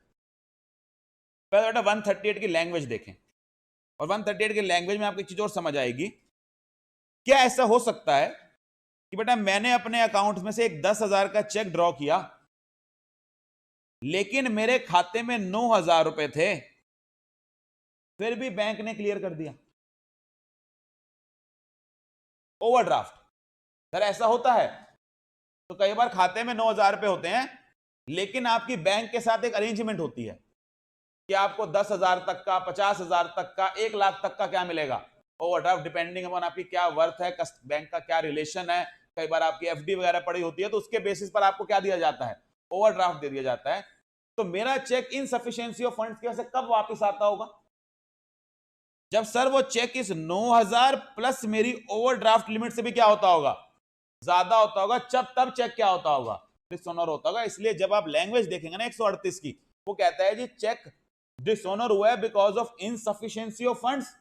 पहले बेटा 138 की लैंग्वेज देखें, और 138 की लैंग्वेज में आपको एक चीज और समझ आएगी। क्या ऐसा हो सकता है कि बेटा मैंने अपने अकाउंट में से एक 10,000 का चेक ड्रॉ किया, लेकिन मेरे खाते में 9,000 रुपए थे, फिर भी बैंक ने क्लियर कर दिया? ओवरड्राफ्ट। सर ऐसा होता है? तो कई बार खाते में 9,000 रुपए होते हैं, लेकिन आपकी बैंक के साथ एक अरेंजमेंट होती है कि आपको 10,000 तक का, 50,000 तक का, 1 लाख तक का क्या मिलेगा, ओवरड्राफ्ट, डिपेंडिंग अपॉन आपकी क्या वर्थ है, बैंक का क्या रिलेशन है। कई बार आपकी एफडी वगैरह पड़ी होती है, तो उसके बेसिस पर आपको क्या दिया जाता है, ओवरड्राफ्ट दे दिया जाता है। तो मेरा चेक इनसफिशिएंसी ऑफ फंड्स की वजह से कब वापस आता होगा? जब सर वो चेक इस 9,000 प्लस मेरी ओवरड्राफ्ट लिमिट से भी क्या होता होगा, ज्यादा होता होगा। तब चेक क्या होता होगा, डिसऑनर होता होगा। इसलिए जब आप लैंग्वेज देखेंगे ना 138 की, वो कहता है जी चेक डिसऑनर हुआ है because of insufficiency of funds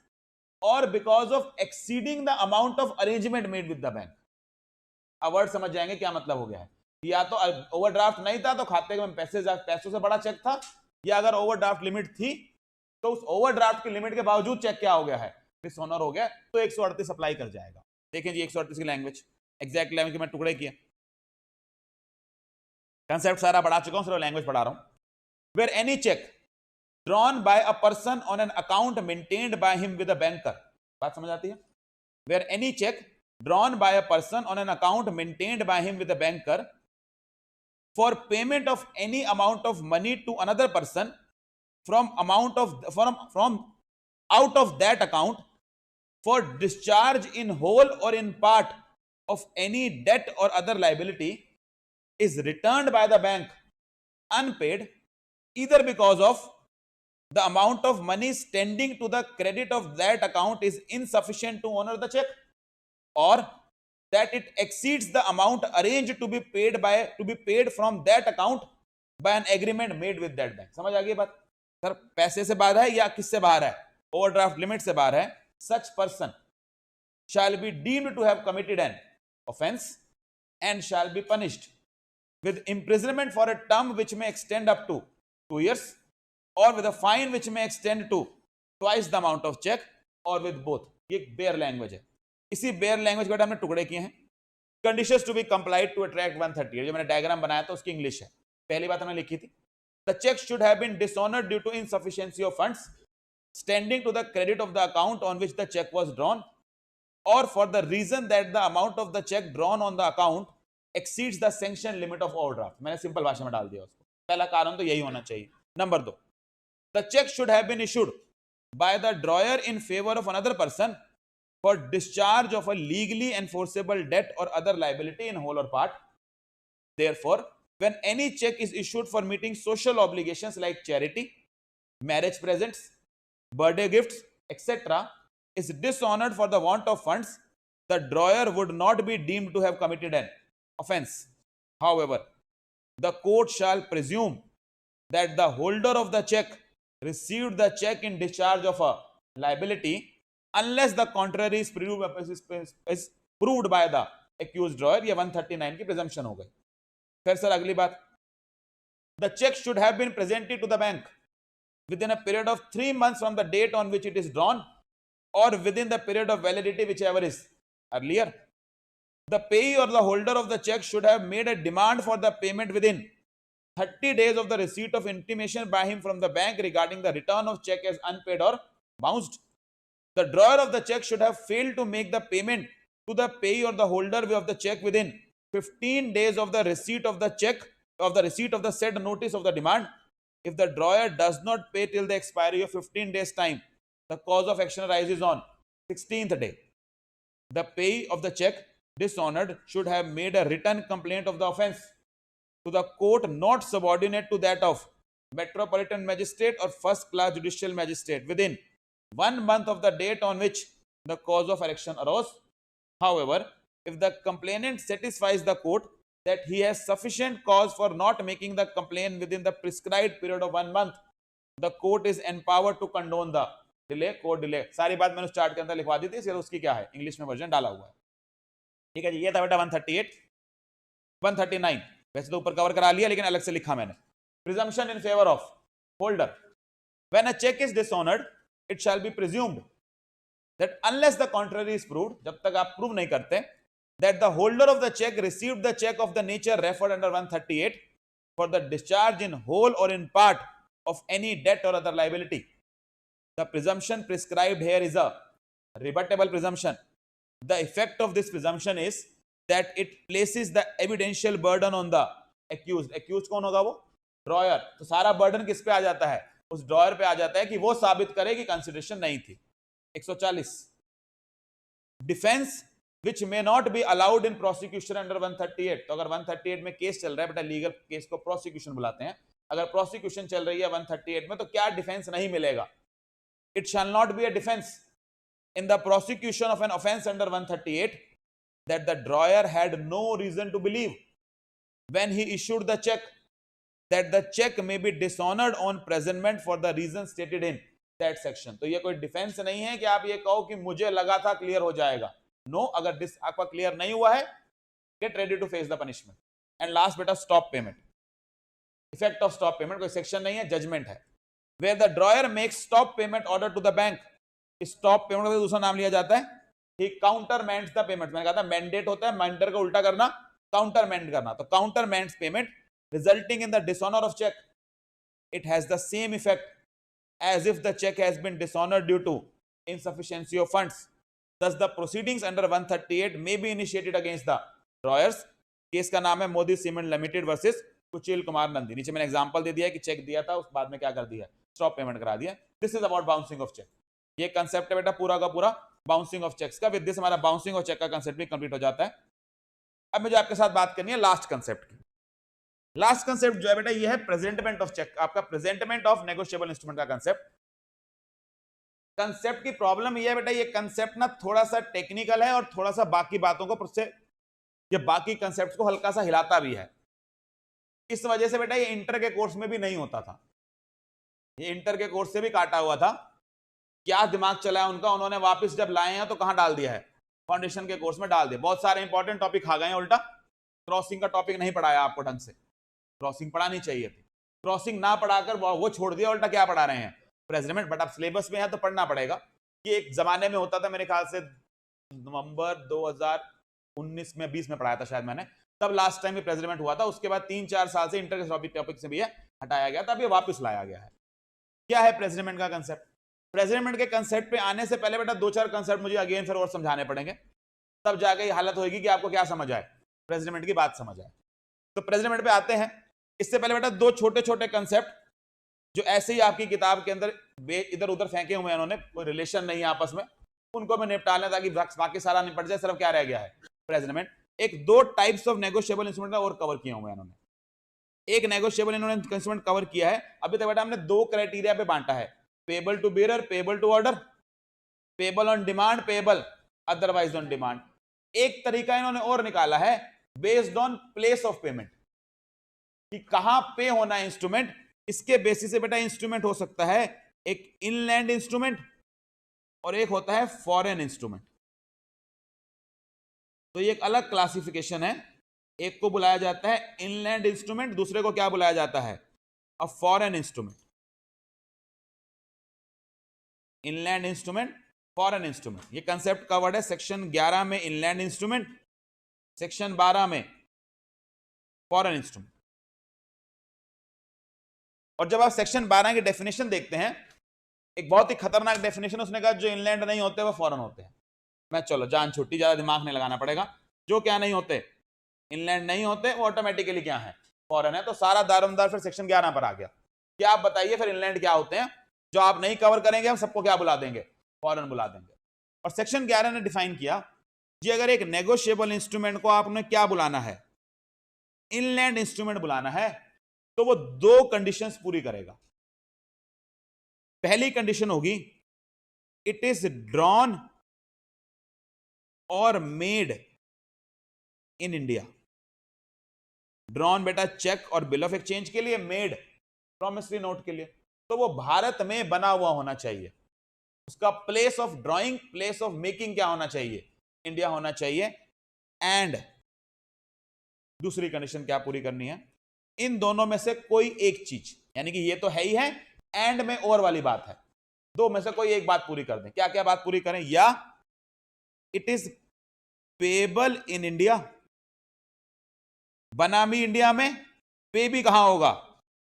और because of exceeding the amount of arrangement made with the bank. अब वर्ड समझ जाएंगे क्या मतलब हो गया है। या तो ओवरड्राफ्ट नहीं था तो खाते में पैसों से बड़ा चेक था, या अगर ओवरड्राफ्ट लिमिट थी तो उस ओवरड्राफ्ट की लिमिट के बावजूद चेक क्या हो गया है, डिसऑनर हो गया, तो 138 अप्लाई कर जाएगा। देखें जी 138 की लैंग्वेज, एग्जैक्ट लैंग्वेज के मैं टुकड़े किए, कंसेप्ट सारा पढ़ा चुका हूं, सिर्फ लैंग्वेज पढ़ा रहा हूं। Where any cheque drawn by a person on an account maintained by him with a banker, बात समझ आती है? Where any cheque drawn by a person on an account maintained by him with a banker for payment of any amount of money to another person from out of that account for discharge in whole or in part of any debt or other liability is returned by the bank unpaid, either because of the amount of money standing to the credit of that account is insufficient to honor the check, or that it exceeds the amount arranged to be paid from that account by an agreement made with that bank। समझ आ गई बात? Sir पैसे से बाहर है या किससे बाहर है, ओवरड्राफ्ट लिमिट से बाहर है। such person shall be deemed to have committed an offense and shall be punished with imprisonment for a term which may extend up to 2 years or with a fine which may extend to twice the amount of check or with both। ये bare language है। इसी bare language के हमने टुकड़े किए हैं। Conditions to be complied to attract 138, जो मैंने डायग्राम बनाया था उसकी इंग्लिश है। पहली बात हमने लिखी थी, the cheque should have been dishonoured due to insufficiency of funds standing to the credit of the account on which the cheque was drawn और for the reason that the amount of the cheque drawn on the account exceeds the sanction limit of overdraft. मैंने simple भाषा में डाल दिया उसको। पहला कारण तो यही होना चाहिए। Number 2, the cheque should have been issued by the drawer in favour of another person for discharge of a legally enforceable debt or other liability in whole or part. Therefore, when any check is issued for meeting social obligations like charity, marriage presents, birthday gifts, etc., is dishonored for the want of funds, the drawer would not be deemed to have committed an offense. However, the court shall presume that the holder of the check received the check in discharge of a liability unless the contrary is proved by the accused drawer। ये 139 की presumption हो गई। फिर sir अगली बात, the check should have been presented to the bank within a period of 3 months from the date on which it is drawn or within the period of validity whichever is earlier। The payee or the holder of the check should have made a demand for the payment within 30 days of the receipt of intimation by him from the bank regarding the return of check as unpaid or bounced। The drawer of the check should have failed to make the payment to the payee or the holder of the check within 15 days of the receipt of the check, of the receipt of the said notice of the demand. If the drawer does not pay till the expiry of 15 days time, the cause of action arises on 16th day. The payee of the check dishonored should have made a written complaint of the offense to the court not subordinate to that of metropolitan magistrate or first class judicial magistrate within 1 month of the date on which the cause of action arose, However, if the complainant satisfies the court that he has sufficient cause for not making the complaint within the prescribed period of 1 month, the court is empowered to condone the delay, court delay. सारी बात मैंने chart के अंदर लिखवा दी थी, इसलिए उसकी क्या है, इंग्लिश में वर्जन डाला हुआ है. ठीक है जी, ये था बेटा 138. 139 वैसे तो ऊपर कवर करा लिया, लेकिन अलग से लिखा मैंने. Presumption in favour of holder. When a check is dishonored, it shall be presumed that unless the contrary is proved, जब तक आप प्रूव नहीं करते, that the holder of the check received the check of the nature referred under 138 for the discharge in whole or in part of any debt or other liability. The presumption prescribed here is a rebuttable presumption. The effect of this presumption is that it places the evidential burden on the accused. Accused कौन होगा? वो dryer. तो सारा burden किस पे आ जाता है? उस ड्रॉयर पे आ जाता है कि वो साबित करे कि कंसिडरेशन नहीं थी. 140. Defence which may not be allowed in prosecution under 138. तो अगर 138 में केस चल रहा है बेटा, लीगल केस को प्रोसिक्यूशन बुलाते हैं. अगर प्रोसिक्यूशन चल रही है 138 में, तो क्या डिफेंस नहीं मिलेगा? It shall not be a defense in the prosecution of an offense under 138 that the drawer had no reason to believe when he issued the check that the check may be dishonored on presentment for the reason stated in that section. तो ये कोई defence नहीं है कि आप ये कहो कि मुझे लगा था क्लियर हो जाएगा. नो, अगर दिस आपका क्लियर नहीं हुआ है, get ready to face the punishment. And last बेटा stop payment. Effect of stop payment कोई सेक्शन नहीं है, जजमेंट है. Where the drawer makes stop payment order to the bank. Stop payment का दूसरा नाम लिया जाता है कि काउंटरमेंट्स द पेमेंट. मैंने कहा था मैंडेट होता है, मैंडेट को उल्टा करना, काउंटरमेंट करना. तो काउंटरमेंट्स payment resulting in the dishonor of check, it has the same effect as if the check has been dishonored due to insufficiency of funds. Thus the proceedings under 138 may be initiated against the drawers. Case का नाम है Modi Cement Limited versus Kuchil Kumar Nandi. नीचे मैंने example दे दिया कि check दिया था, उस बाद में क्या कर दिया, स्टॉप पेमेंट करा दिया. This is about bouncing of cheque. ये कंसेप्ट है बेटा पूरा का पूरा बाउंसिंग ऑफ चेक्स का. विद दिस हमारा बाउंसिंग ऑफ चेक का कंसेप्ट भी कंप्लीट हो जाता है. अब मुझे आपके साथ बात करनी है लास्ट कंसेप्ट की. लास्ट कंसेप्ट जो है बेटा ये है प्रेजेंटमेंट ऑफ चेक. आपका प्रेजेंटमेंट ऑफ नेगोशिएबल इंस्ट्रूमेंट का कंसेप्ट. कंसेप्ट की प्रॉब्लम ये है बेटा, ये कंसेप्ट ना थोड़ा सा टेक्निकल है और थोड़ा सा बाकी बातों को ये बाकी कंसेप्ट को हल्का सा हिलाता भी है. इस वजह से बेटा ये इंटर के कोर्स में भी नहीं होता था. ये इंटर के कोर्स से भी काटा हुआ था. क्या दिमाग चला है उनका, उन्होंने वापस जब लाए हैं तो कहां डाल दिया है, फाउंडेशन के कोर्स में डाल दिया. बहुत सारे इंपॉर्टेंट टॉपिक खा गए हैं. उल्टा क्रॉसिंग का टॉपिक नहीं पढ़ाया आपको ढंग से. क्रॉसिंग पढ़ानी चाहिए थी, क्रॉसिंग ना पढ़ाकर वो छोड़ दिया. उल्टा क्या पढ़ा रहे हैं, प्रेजेंटमेंट. बट अब सिलेबस में है तो पढ़ना पड़ेगा. ये एक जमाने में होता था, मेरे ख्याल से नवंबर 2019 में 20 में पढ़ाया था शायद मैंने, तब लास्ट टाइम प्रेजेंटमेंट हुआ था. उसके बाद 3-4 साल से इंटर के टॉपिक से भी है हटाया गया, तब ये वापस लाया गया है. क्या है प्रेजेंटमेंट का कंसेप्ट? प्रेजेंटमेंट के कंसेप्ट पे आने से पहले बेटा 2-4 कंसेप्ट मुझे अगेन फिर और समझाने पड़ेंगे, तब जाके ये हालत होगी कि आपको क्या समझ आए, प्रेजेंटमेंट की बात समझ आए. तो प्रेजेंटमेंट पे आते हैं. इससे पहले बेटा 2 छोटे छोटे कंसेप्ट जो ऐसे ही आपकी किताब के अंदर इधर उधर फेंके हुए हैं, उन्होंने कोई रिलेशन नहीं है आपस में, उनको मैं निपटा लें ताकि बाकी सारा निपट जाए. सिर्फ क्या रह गया है, presentment. 2 types of negotiable instrument और कवर किए हुए हैं इन्होंने. एक नेगोशिएबल इन्होंने इंस्ट्रूमेंट कवर किया है. अभी तक बेटा हमने 2 क्राइटेरिया पे बांटा है, payable to bearer, payable to order, payable on demand, payable otherwise on demand. एक तरीका इन्होंने और निकाला है based on place of payment, कि कहां पे होना है इंस्ट्रूमेंट. इसके बेसिस से बेटा इंस्ट्रूमेंट हो सकता है एक इनलैंड इंस्ट्रूमेंट और एक होता है फॉरेन इंस्ट्रूमेंट. तो ये एक अलग क्लासिफिकेशन है. एक को बुलाया जाता है इनलैंड इंस्ट्रूमेंट, दूसरे को क्या बुलाया जाता है, a foreign instrument. Inland instrument, foreign instrument. ये कंसेप्ट कवर्ड है सेक्शन 11 में इनलैंड इंस्ट्रूमेंट, सेक्शन 12 में फॉरेन इंस्ट्रूमेंट. और जब आप सेक्शन 12 की डेफिनेशन देखते हैं, एक बहुत ही खतरनाक डेफिनेशन उसने कहा जो इनलैंड नहीं होते वो फॉरेन होते हैं. मैं चलो जान छुट्टी, ज्यादा दिमाग नहीं लगाना पड़ेगा. जो क्या नहीं होते, इनलैंड नहीं होते, वो ऑटोमेटिकली क्या है, फॉरेन है. तो सारा दारोमदार फिर सेक्शन 11 पर आ गया. क्या आप बताइए फिर इनलैंड क्या होते हैं? जो आप नहीं कवर करेंगे हम सबको क्या बुला देंगे, फॉरेन बुला देंगे. और सेक्शन 11 ने डिफाइन किया जी, अगर एक नेगोशिएबल इंस्ट्रूमेंट को आपने क्या बुलाना है, इनलैंड इंस्ट्रूमेंट बुलाना है, तो वो 2 कंडीशंस पूरी करेगा. पहली कंडीशन होगी इट इज ड्रॉन और मेड इन इंडिया। ड्रॉन बेटा चेक और बिल ऑफ एक्सचेंज के लिए, मेड प्रॉमिसरी नोट के लिए। तो वो भारत में बना हुआ होना चाहिए। उसका place of drawing, place of making क्या होना चाहिए? इंडिया होना चाहिए। एंड दूसरी कंडीशन क्या पूरी करनी है? इन दोनों में से कोई एक चीज, यानी कि ये तो है ही है, एंड में और वाली बात है, दो में से कोई एक बात पूरी कर दें। क्या क्या बात पूरी करें? या it is payable in India, बना भी इंडिया में, पे भी कहां होगा?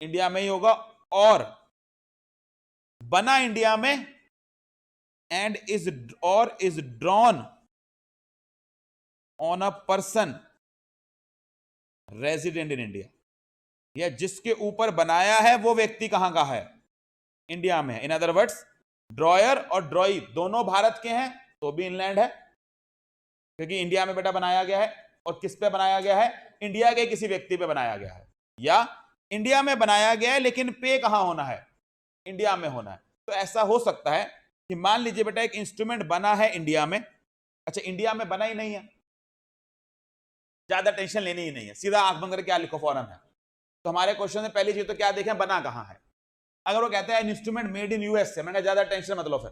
इंडिया में ही होगा। और बना इंडिया में and is drawn on a person resident in India. या जिसके ऊपर बनाया है वो व्यक्ति कहां का है? इंडिया में है। इन अदर वर्ड्स, ड्रॉयर और ड्रॉई दोनों भारत के हैं तो भी इनलैंड है, क्योंकि इंडिया में बेटा बनाया गया है। और किस पे बनाया गया है? इंडिया के किसी व्यक्ति पे बनाया गया है। या इंडिया में बनाया गया है लेकिन पे कहां होना है? इंडिया में होना है। तो ऐसा हो सकता है कि मान लीजिए बेटा एक इंस्ट्रूमेंट बना है इंडिया में, अच्छा इंडिया में बना ही नहीं है, ज्यादा टेंशन लेनी ही नहीं है, सीधा आंख बंद करके क्या लिखो? फॉरेन है। तो हमारे क्वेश्चन में पहली चीज तो क्या देखें? बना कहां है। अगर वो कहते हैं इंस्ट्रूमेंट मेड इन यूएस से, मैंने ज्यादा टेंशन मत लो, फिर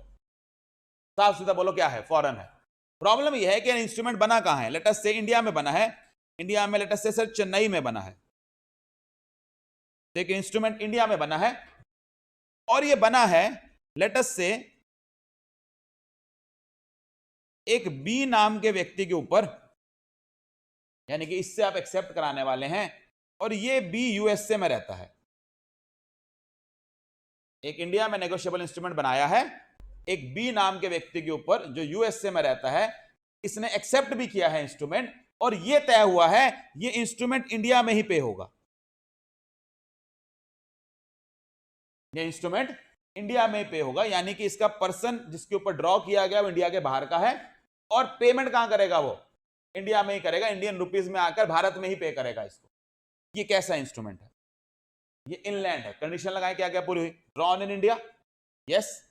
साफ सीधा बोलो क्या है? फॉरेन है। प्रॉब्लम यह है कि इंस्ट्रूमेंट बना कहां है? लेट अस से इंडिया में बना है। इंडिया में लेट अस से सर चेन्नई में बना है। देखिए इंस्ट्रूमेंट इंडिया में बना है और ये बना है लेट अस से एक बी नाम के व्यक्ति के ऊपर, यानी कि इससे आप एक्सेप्ट कराने वाले हैं, और ये बी यूएसए में रहता है। एक इंडिया में नेगोशिएबल इंस्ट्रूमेंट बनाया है एक बी नाम के व्यक्ति के ऊपर जो यूएसए में रहता है, इसने एक्सेप्ट भी किया है इंस्ट्रूमेंट, और ये तय हुआ है ये इंस्ट्रूमेंट इंडिया में ही पे होगा। ये इंस्ट्रूमेंट इंडिया में पे होगा, यानी कि इसका पर्सन जिसके ऊपर ड्रॉ किया गया वो इंडिया के बाहर का है, और पेमेंट कहां करेगा? वो इंडिया में ही करेगा, इंडियन रुपीज में आकर भारत में ही पे करेगा इसको। ये कैसा इंस्ट्रूमेंट है? ये इनलैंड है। कंडीशन लगाए क्या क्या पूरी हुई? Drawn in India, yes,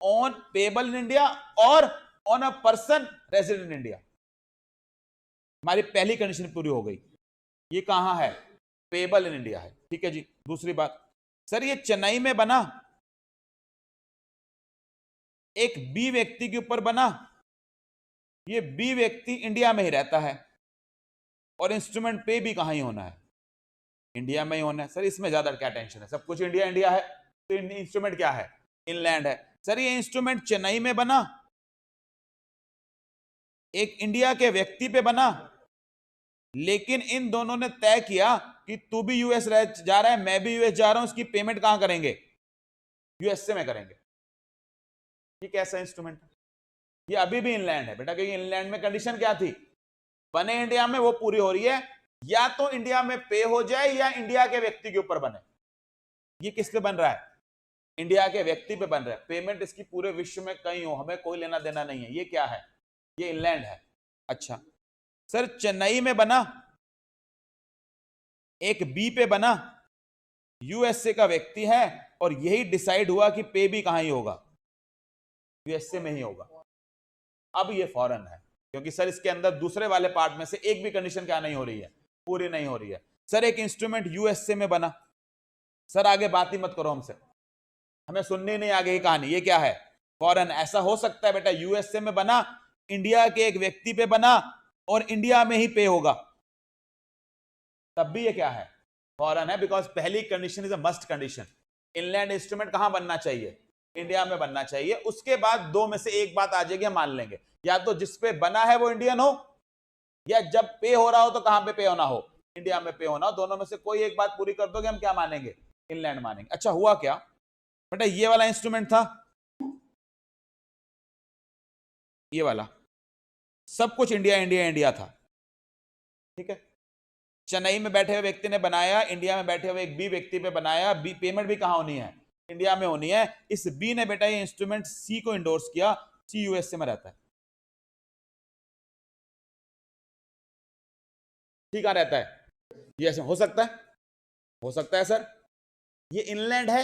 on payable in India, और on a person resident in India. हमारी पहली कंडीशन पूरी हो गई। ये कहां है? पेबल इन इंडिया है। ठीक है जी। दूसरी बात, सर ये चेन्नई में बना, एक बी व्यक्ति के ऊपर बना, ये बी व्यक्ति इंडिया में ही रहता है, और इंस्ट्रूमेंट पे भी कहां ही होना है? इंडिया में ही होना है। सर इसमें ज्यादा क्या टेंशन है? सब कुछ इंडिया इंडिया है, तो इंस्ट्रूमेंट क्या है? इनलैंड है। सर ये इंस्ट्रूमेंट चेन्नई में बना, एक इंडिया के व्यक्ति पे बना, लेकिन इन दोनों ने तय किया कि तू भी यूएस जा रहा है, मैं भी यूएस जा रहा हूं, इसकी पेमेंट कहां करेंगे? यूएसए में करेंगे। ये कैसा इंस्ट्रूमेंट है? ये अभी भी इनलैंड है बेटा, क्योंकि इनलैंड में कंडीशन क्या थी? बने इंडिया में, वो पूरी हो रही है। या तो इंडिया में पे हो जाए या इंडिया के व्यक्ति के ऊपर बने। ये किस पे बन रहा है? इंडिया के व्यक्ति पे बन रहा है। पेमेंट इसकी पूरे विश्व में कहीं हो, हमें कोई लेना देना नहीं है। ये क्या है? ये इनलैंड है। अच्छा सर चेन्नई में बना, एक बी पे बना, यूएसए का व्यक्ति है, और यही डिसाइड हुआ कि पे भी कहां ही होगा? यूएसए में ही होगा। अब ये फॉरेन है, क्योंकि सर इसके अंदर दूसरे वाले पार्ट में से एक भी कंडीशन क्या नहीं हो रही है? पूरी नहीं हो रही है। सर एक इंस्ट्रूमेंट यूएसए में बना, सर आगे बात ही मत करो हमसे, हमें सुननी नहीं आगे की कहानी। ये क्या है? फॉरेन। ऐसा हो सकता है बेटा यूएसए में बना, इंडिया के एक व्यक्ति पे बना, और इंडिया में ही पे होगा, तब भी ये क्या है? फॉरेन है। बिकॉज पहली condition is a must condition. Inland instrument कहां बनना चाहिए? इंडिया में बनना चाहिए। उसके बाद दो में से एक बात आ जाएगी, हम मान लेंगे, या तो जिस पे बना है वो इंडियन हो, या जब पे हो रहा हो तो कहां पे पे होना हो? इंडिया में पे होना हो। दोनों में से कोई एक बात पूरी कर दोगे, हम क्या मानेंगे? इनलैंड मानेंगे। अच्छा हुआ क्या बेटा, ये वाला इंस्ट्रूमेंट था, ये वाला, सब कुछ इंडिया इंडिया इंडिया था। ठीक है, चेन्नई में बैठे हुए व्यक्ति ने बनाया, इंडिया में बैठे हुए एक बी व्यक्ति पे बनाया, बी पेमेंट भी कहां होनी है? इंडिया में होनी है। इस बी ने बेटा ये इंस्ट्रूमेंट सी को इंडोर्स किया, सी यूएसए में रहता है। ठीक है, रहता है। ये ऐसे हो सकता है? हो सकता है सर। ये इनलैंड है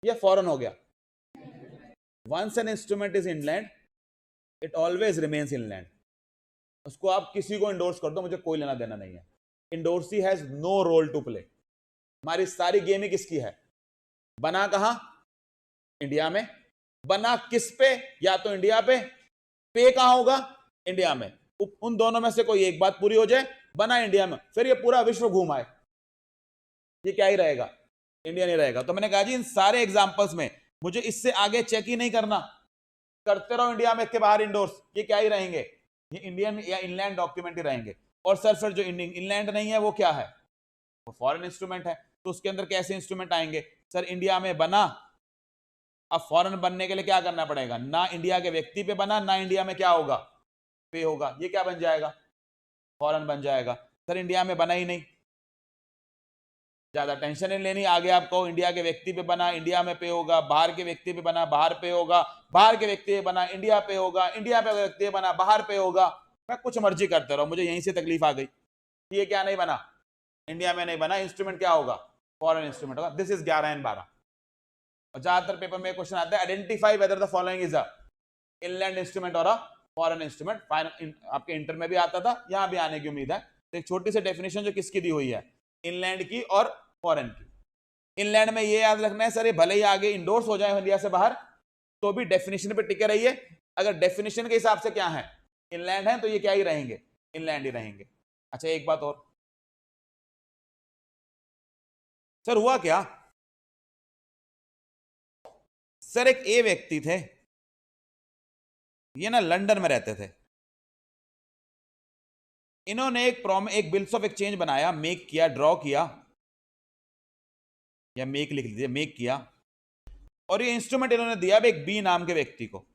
या फॉरेन हो गया? Once an instrument is inland, it always remains inland. उसको आप किसी को इंडोर्स कर दो, मुझे कोई लेना देना नहीं है। Endorsee has no role to play. हमारी सारी गेम ही किसकी है? बना कहां? इंडिया में। बना किस पे? या तो इंडिया पे कहां होगा? इंडिया में। उन दोनों में से कोई एक बात पूरी हो जाए, बना इंडिया में, फिर ये पूरा विश्व घूम आए, ये क्या ही रहेगा? इंडिया नहीं रहेगा। तो मैंने कहा जी इन सारे एग्जांपल्स में मुझे इससे आगे चेक ही नहीं करना, करते रहो इंडिया में के बाहर इंडोर्स, ये क्या ही रहेंगे? ये इंडियन या इनलैंड डॉक्यूमेंट ही रहेंगे। और सर फिर जो इनलैंड नहीं है वो क्या है? वो फॉरेन इंस्ट्रूमेंट है। तो उसके अंदर कैसे इंस्ट्रूमेंट आएंगे? सर इंडिया में बना, अब फॉरेन बनने के लिए क्या करना पड़ेगा? ना इंडिया के व्यक्ति पे बना, ना इंडिया में क्या होगा? पे होगा। ये क्या बन जाएगा? फॉरेन बन जाएगा। सर इंडिया में बना ही नहीं, ज्यादा टेंशन नहीं लेनी। आगे आपको इंडिया के व्यक्ति पे बना, इंडिया में पे होगा। बाहर के व्यक्ति पे बना, बाहर पे होगा। बाहर के व्यक्ति पे बना, इंडिया पे होगा। इंडिया पे व्यक्ति पे बना, बाहर पे होगा। मैं कुछ मर्जी करते रहो, मुझे यहीं से तकलीफ आ गई। ये क्या नहीं बना? इंडिया में नहीं बना, इंस्ट्रूमेंट क्या होगा? फॉरेन इंस्ट्रूमेंट होगा। This is 11 and 12। और ज्यादातर पेपर में क्वेश्चन आता है identify whether the following is a inland instrument और अ फॉरेन इंस्ट्रूमेंट। आपके इंटर में भी आता था, यहां भी आने की उम्मीद है। तो एक छोटी सी डेफिनेशन जो किसकी दी हुई है? इनलैंड की और फॉरेन की। इनलैंड में ये याद रखना है सर, ये भले ही आगे इंडोर्स हो जाए इंडिया से बाहर, तो भी डेफिनेशन पे टिके रहिए। अगर डेफिनेशन के हिसाब से क्या है? इनलैंड है, तो ये क्या ही रहेंगे? इनलैंड ही रहेंगे। अच्छा एक बात और, सर हुआ क्या? सर एक ए व्यक्ति थे, ये ना लंदन में रहते थे। इन्होंने एक बिल्स ऑफ एक्सचेंज बनाया, मेक किया, ड्रॉ किया, या मेक लिख लीजिए, मेक किया। और ये इंस्ट्रूमेंट इन्होंने दिया एक बी नाम के व्यक्ति को।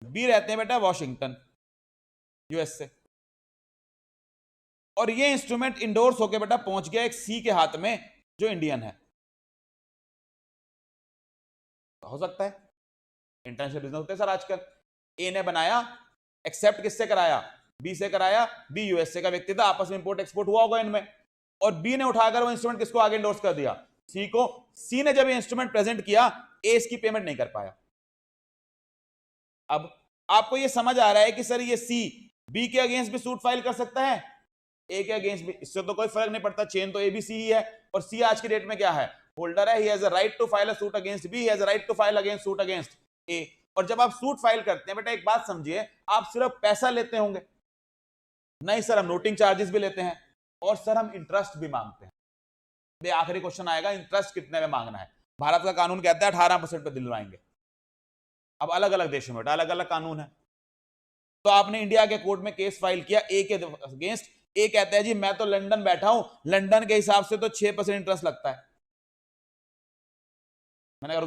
बी रहते हैं बेटा वॉशिंगटन, यूएस से। और ये इंस्ट्रूमेंट इंडोर्स होकर बेटा पहुंच गया एक सी के हाथ में, जो इंडियन है। हो सकता है, इंटरनेशनल बिजनेस होते हैं सर आजकल। ए ने बनाया, एक्सेप्ट किससे कराया? बी से कराया। बी यूएसए का व्यक्ति था, आपस में इंपोर्ट एक्सपोर्ट हुआ होगा इनमें। और बी ने उठाकर वो इंस्ट्रूमेंट किसको आगे इंडोर्स कर दिया? सी को। सी ने जब ये इंस्ट्रूमेंट प्रेजेंट किया, ए इसकी पेमेंट नहीं कर पाया। अब आपको ये समझ आ रहा है कि सर ये सी बी के अगेंस्ट भी सूट फाइल कर सकता है, ए के अगेंस्ट भी। इससे तो कोई फर्क नहीं पड़ता, चेन तो एबीसी ही है। और सी आज की डेट में क्या है? होल्डर है। He has a right to file a suit against B, he has a right to file against suit against A. और जब आप सूट फाइल करते हैं बेटा, एक बात समझिए, आप सिर्फ पैसा लेते होंगे? नहीं सर, हम नोटिंग चार्जेस भी लेते हैं, और सर हम इंटरेस्ट भी मांगते हैं। आखिरी क्वेश्चन आएगा, इंटरेस्ट कितने में मांगना है? भारत का कानून कहता है 18% पे दिलवाएंगे। अब अलग अलग देशों में अलग अलग कानून है। तो आपने इंडिया के कोर्ट में केस फाइल किया ए के अगेंस्ट। ए कहता है जी मैं तो लंदन बैठा हूं, लंदन के हिसाब से तो 6% इंटरेस्ट लगता है। मैंने कहा